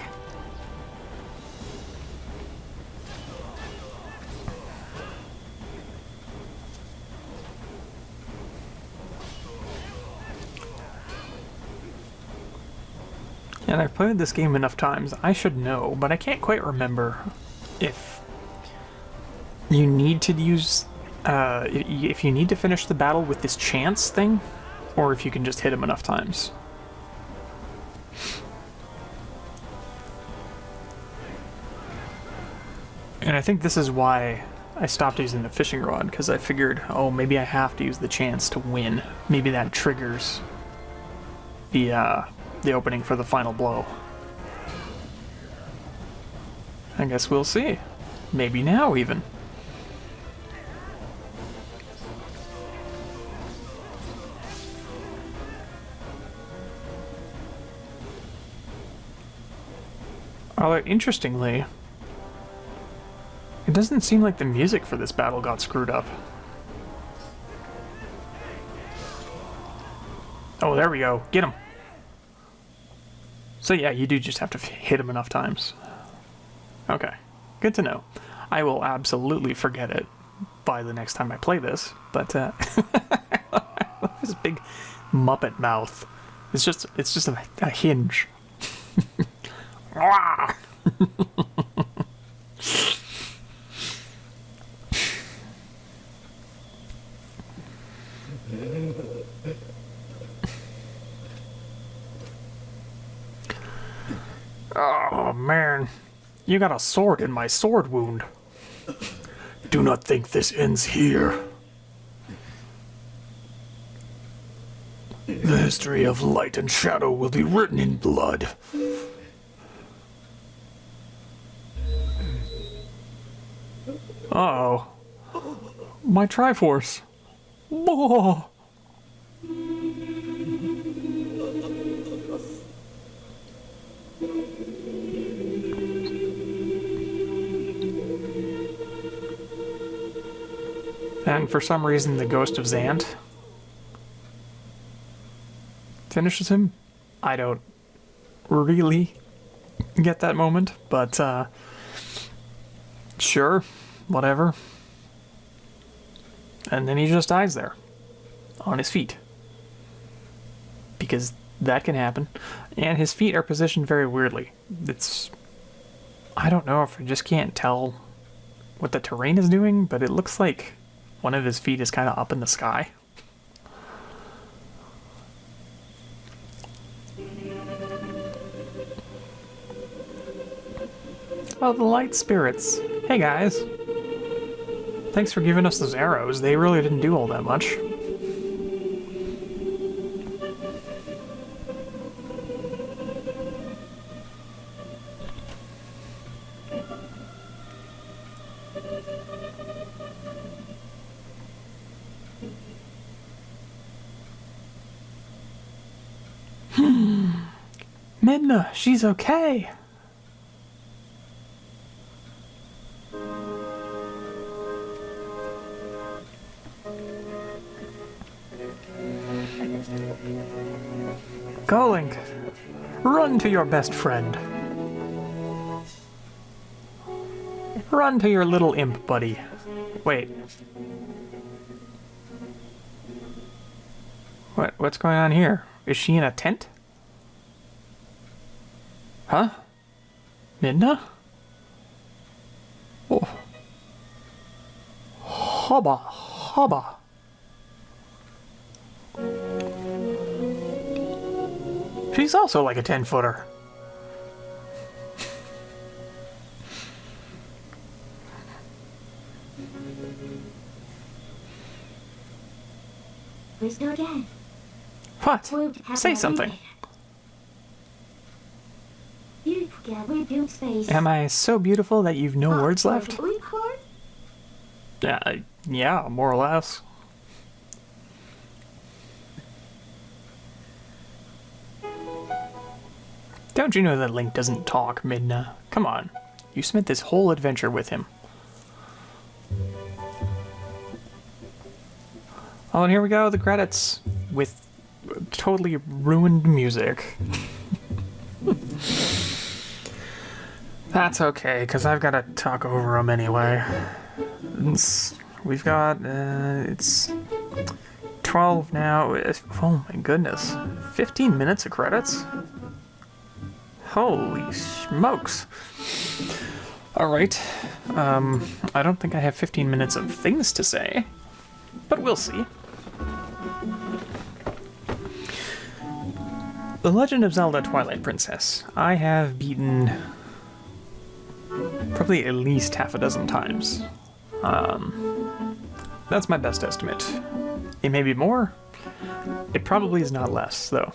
and I've played this game enough times, I should know, but I can't quite remember if you need to use, if you need to finish the battle with this chance thing, or if you can just hit him enough times. And I think this is why I stopped using the fishing rod, because I figured, oh, maybe I have to use the chance to win. Maybe that triggers the opening for the final blow. I guess we'll see. Maybe now, even. Although, interestingly, it doesn't seem like the music for this battle got screwed up. Oh, there we go. Get him. So yeah, you do just have to hit him enough times. Okay, good to know. I will absolutely forget it by the next time I play this, but his big Muppet mouth. It's just a hinge. Oh man, you got a sword in my sword wound. Do not think this ends here. The history of light and shadow will be written in blood. Uh-oh. My Triforce. Oh. And for some reason, the ghost of Zant finishes him. I don't really get that moment, but sure, whatever. And then he just dies there, on his feet. Because that can happen. And his feet are positioned very weirdly. I don't know if I just can't tell what the terrain is doing, but it looks like one of his feet is kind of up in the sky. Oh, the light spirits. Hey guys. Thanks for giving us those arrows. They really didn't do all that much. Midna, she's okay. Go, Link. Run to your best friend. Run to your little imp buddy. Wait. What's going on here? Is she in a tent? Huh? Midna? Oh. Hobba, hobba. She's also like a 10-footer. Restore again. What? Say something. Beautiful girl, rebuild space. Am I so beautiful that you've no words left? Yeah, more or less. Don't you know that Link doesn't talk, Midna? Come on. You spent this whole adventure with him. Oh, and here we go, the credits. With totally ruined music. That's okay, because I've got to talk over them anyway. We've got, it's 12 now. Oh my goodness. 15 minutes of credits? Holy smokes. Alright. I don't think I have 15 minutes of things to say, but we'll see. The Legend of Zelda Twilight Princess. I have beaten probably at least half a dozen times. That's my best estimate. It may be more. It probably is not less, though.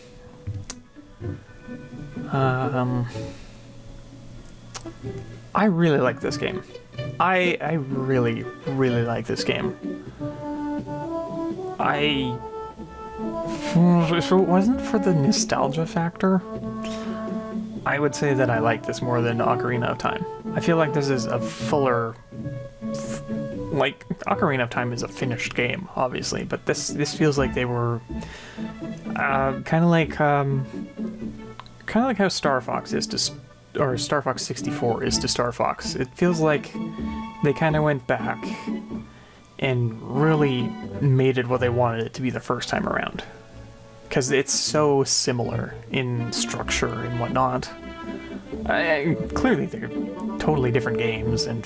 I really like this game. I really, really like this game. If it wasn't for the nostalgia factor, I would say that I like this more than Ocarina of Time. I feel like this is a fuller... Like, Ocarina of Time is a finished game, obviously, but this feels like they were... kind of like how Star Fox is to... Or Star Fox 64 is to Star Fox. It feels like they kind of went back and really made it what they wanted it to be the first time around. Because it's so similar in structure and whatnot. Clearly they're totally different games and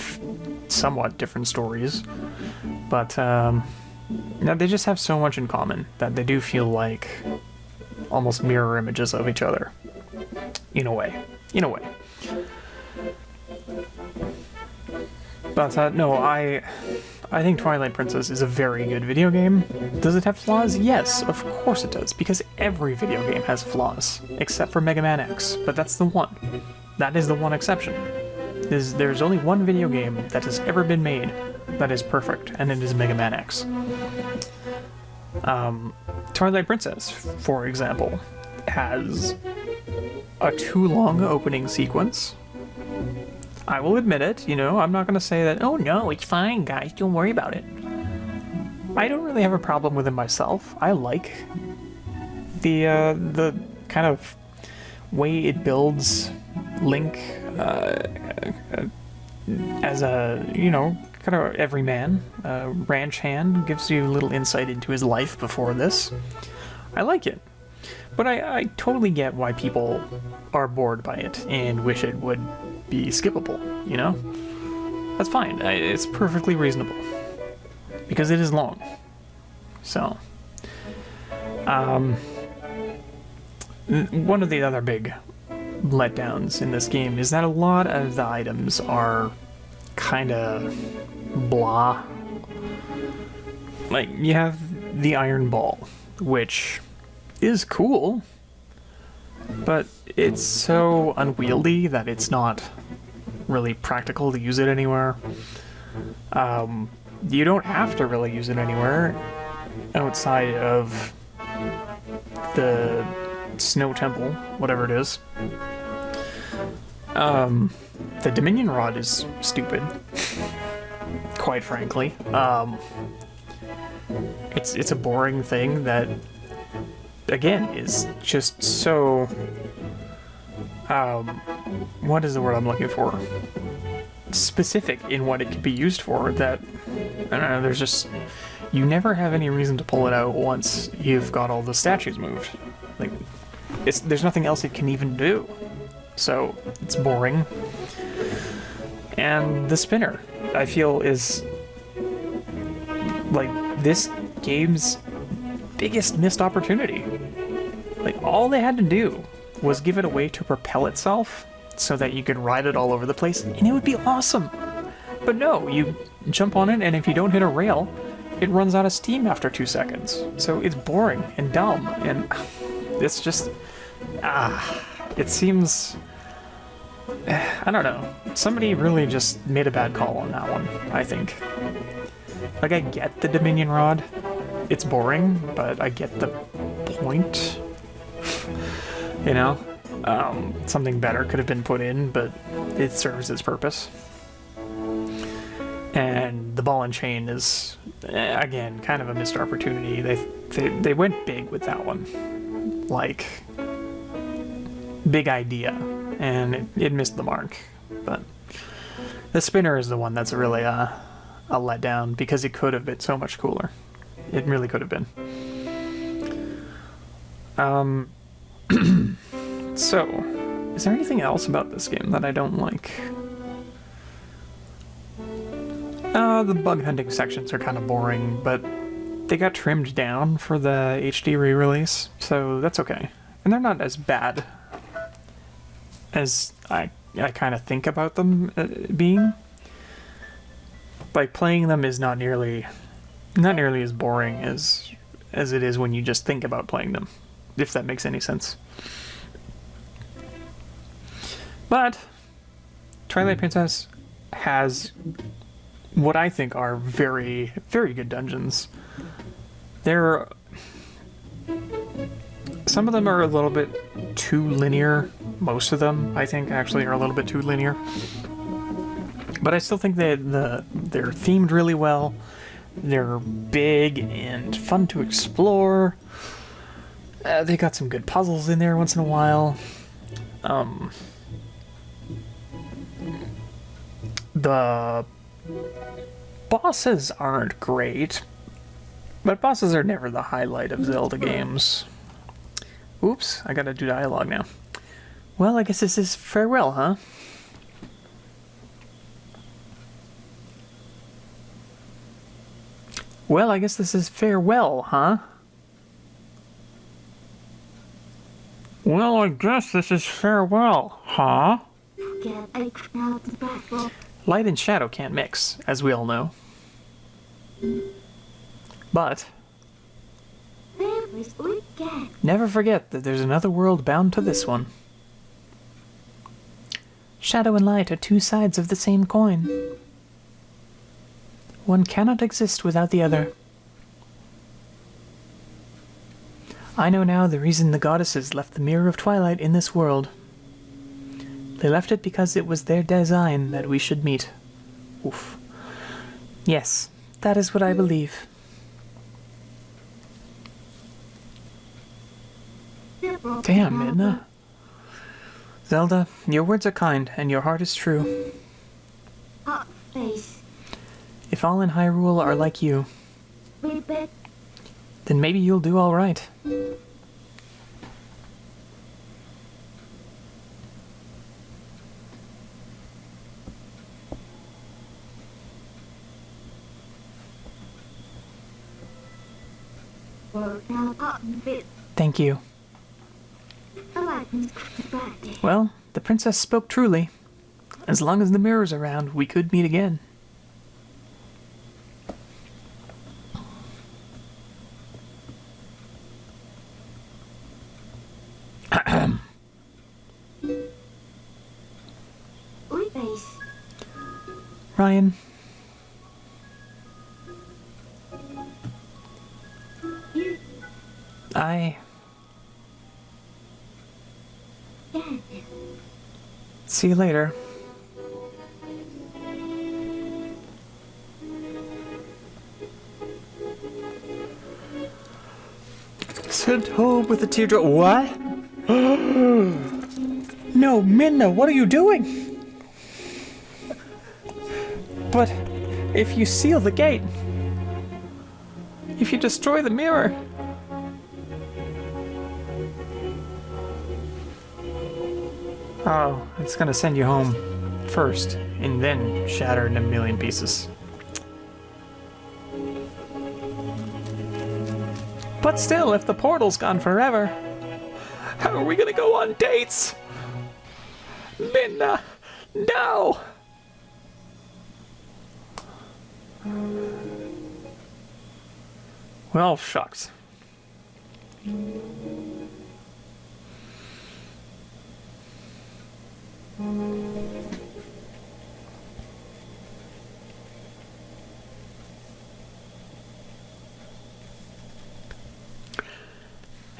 somewhat different stories. But no, they just have so much in common that they do feel like almost mirror images of each other. In a way. In a way. But no, I think Twilight Princess is a very good video game. Does it have flaws? Yes, of course it does, because every video game has flaws, except for Mega Man X, but that's the one. That is the one exception. There's only one video game that has ever been made that is perfect, and it is Mega Man X. Twilight Princess, for example, has a too long opening sequence. I will admit it, you know, I'm not going to say that, oh no, it's fine, guys, don't worry about it. I don't really have a problem with it myself. I like the kind of way it builds Link as a, you know, kind of everyman, ranch hand, gives you a little insight into his life before this. I like it. But I totally get why people are bored by it and wish it would be skippable, you know? That's fine. It's perfectly reasonable. Because it is long. So. One of the other big letdowns in this game is that a lot of the items are kinda blah. Like, you have the iron ball, which is cool, but it's so unwieldy that it's not really practical to use it anywhere. You don't have to really use it anywhere outside of the Snow Temple, whatever it is. The Dominion Rod is stupid, quite frankly. It's a boring thing that again, is just so... what is the word I'm looking for? Specific in what it could be used for, that... I don't know, there's just... You never have any reason to pull it out once you've got all the statues moved. Like, there's nothing else it can even do. So, it's boring. And the spinner, I feel, is... like, this game's biggest missed opportunity. Like, all they had to do was give it a way to propel itself so that you could ride it all over the place, and it would be awesome. But no, you jump on it, and if you don't hit a rail, it runs out of steam after 2 seconds. So it's boring and dumb, and it's just... it seems... I don't know. Somebody really just made a bad call on that one, I think. Like, I get the Dominion Rod. It's boring, but I get the point. You know? Something better could have been put in, but it serves its purpose. And the ball and chain is, again, kind of a missed opportunity. They went big with that one. Like, big idea. And it missed the mark. But the spinner is the one that's really a letdown, because it could have been so much cooler. It really could have been. So, is there anything else about this game that I don't like? The bug hunting sections are kind of boring, but they got trimmed down for the HD re-release, so that's okay. And they're not as bad as I kind of think about them being. Like, playing them is not nearly as boring as it is when you just think about playing them, if that makes any sense. But Twilight Princess has what I think are very, very good dungeons. Some of them are a little bit too linear. Most of them, I think, actually are a little bit too linear. But I still think that they're themed really well. They're big and fun to explore. They got some good puzzles in there once in a while. The bosses aren't great, but bosses are never the highlight of Zelda games. Oops, I gotta do dialogue now. Well, I guess this is farewell, huh? Well, I guess this is farewell, huh? Well, I guess this is farewell, huh? Get a crowd's battle. Light and shadow can't mix, as we all know. But There is weekend. never forget that there's another world bound to this one. Shadow and light are two sides of the same coin. One cannot exist without the other. I know now the reason the goddesses left the Mirror of Twilight in this world. They left it because it was their design that we should meet. Oof. Yes, that is what I believe. Damn, Midna. Zelda, your words are kind, and your heart is true. Hot face. If all in Hyrule are like you, We bet. then maybe you'll do all right. Work now hot bit. Thank you. Aladdin's birthday. Well, the princess spoke truly. As long as the mirror's around, we could meet again. We face. Ryan, You I... can. See you later. See Sent home with a teardrop. What? No, Minna, what are you doing? But if you seal the gate, if you destroy the mirror, oh, it's gonna send you home first, and then shatter in a million pieces. But still, if the portal's gone forever, how are we gonna go on dates? Minna, no! Well, shucks.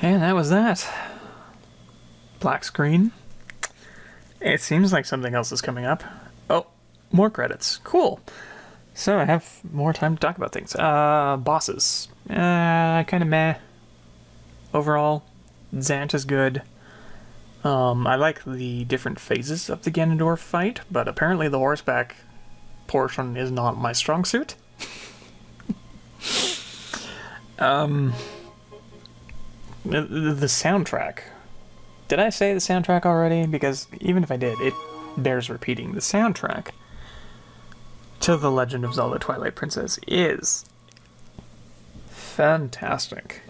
And that was that. Black screen. It seems like something else is coming up. Oh, more credits. Cool. So I have more time to talk about things. Bosses. Kind of meh. Overall, Zant is good. I like the different phases of the Ganondorf fight, but apparently the horseback portion is not my strong suit. The soundtrack. Did I say the soundtrack already? Because even if I did, it bears repeating. The soundtrack to The Legend of Zelda Twilight Princess is fantastic.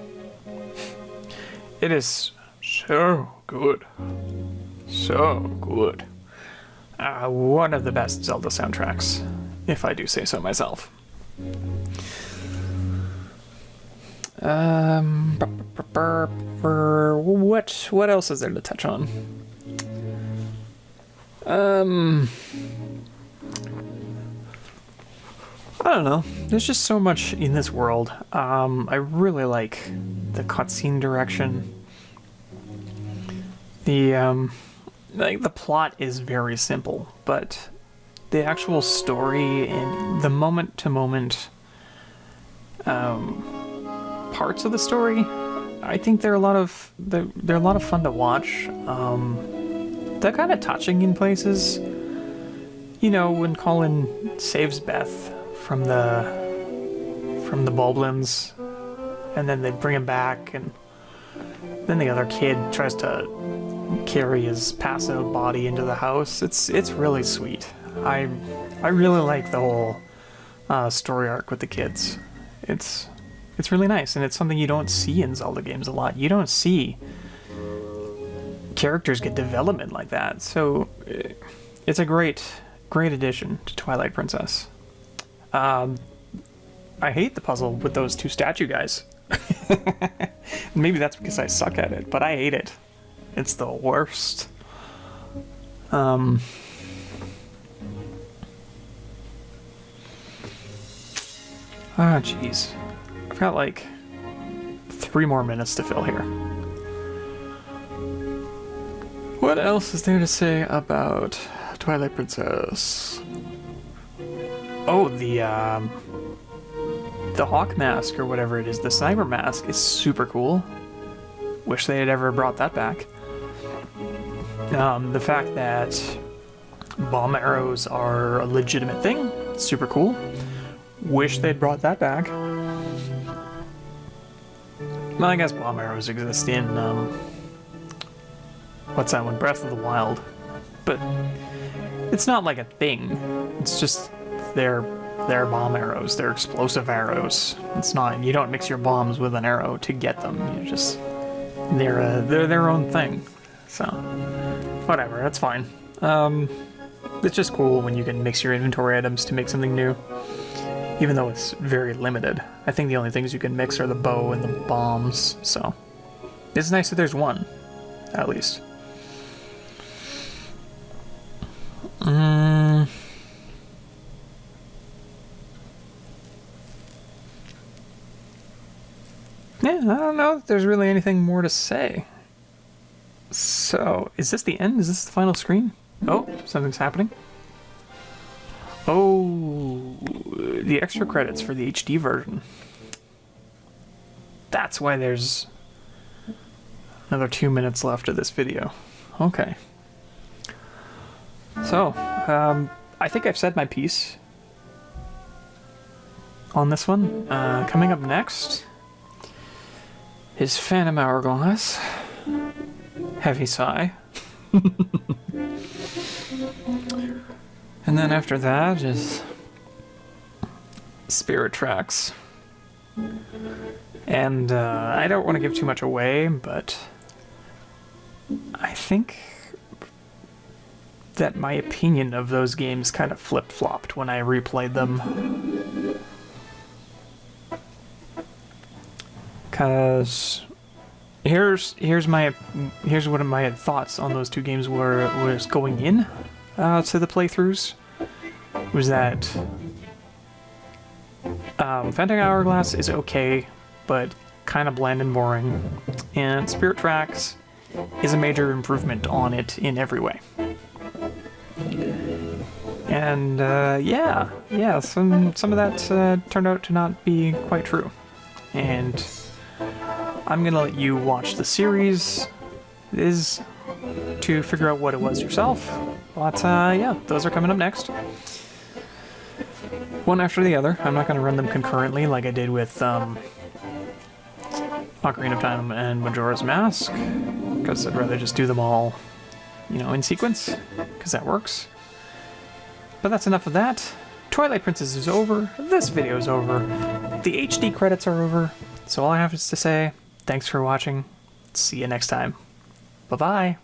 It is so good. So good. One of the best Zelda soundtracks, if I do say so myself. What else is there to touch on? I don't know. There's just so much in this world. I really like the cutscene direction. The plot is very simple, but the actual story and the moment-to-moment parts of the story, I think they're a lot of fun to watch. They're kind of touching in places. You know, when Colin saves Beth from the Boblins, and then they bring him back, and then the other kid tries to carry his passive body into the house. It's really sweet. I really like the whole story arc with the kids. It's really nice, and it's something you don't see in Zelda games a lot. You don't see characters get development like that, so it's a great addition to Twilight Princess. I hate the puzzle with those two statue guys. Maybe that's because I suck at it, but I hate it. It's the worst. Ah, jeez. I've got like 3 more minutes to fill here. What else is there to say about Twilight Princess? Oh, the Hawk mask or whatever it is, the Cyber mask is super cool. Wish they had ever brought that back. The fact that bomb arrows are a legitimate thing, super cool. Wish they'd brought that back. Well, I guess bomb arrows exist in, what's that one? Breath of the Wild. But it's not like a thing. It's just they're bomb arrows. They're explosive arrows. It's not, you don't mix your bombs with an arrow to get them. You just, they're their own thing. So, whatever, that's fine. It's just cool when you can mix your inventory items to make something new. Even though it's very limited. I think the only things you can mix are the bow and the bombs, so it's nice that there's one, at least. Yeah, I don't know if there's really anything more to say. So, is this the end? Is this the final screen? Oh, something's happening. Oh, the extra credits for the HD version. That's why there's Another 2 minutes left of this video. Okay. So, I think I've said my piece on this one. Coming up next is Phantom Hourglass. Heavy sigh. And then after that is Spirit Tracks. And I don't want to give too much away, but I think that my opinion of those games kind of flip-flopped when I replayed them. Cause here's what my thoughts on those two games was going in to the playthroughs. Was that Phantom Hourglass is okay, but kind of bland and boring, and Spirit Tracks is a major improvement on it in every way. And yeah, some of that turned out to not be quite true. And I'm gonna let you watch the series to figure out what it was yourself. But yeah, those are coming up next. One after the other. I'm not gonna run them concurrently like I did with Ocarina of Time and Majora's Mask, because I'd rather just do them all, in sequence, because that works. But that's enough of that. Twilight Princess is over. This video is over. The HD credits are over. So all I have is to say, thanks for watching. See you next time. Bye-bye.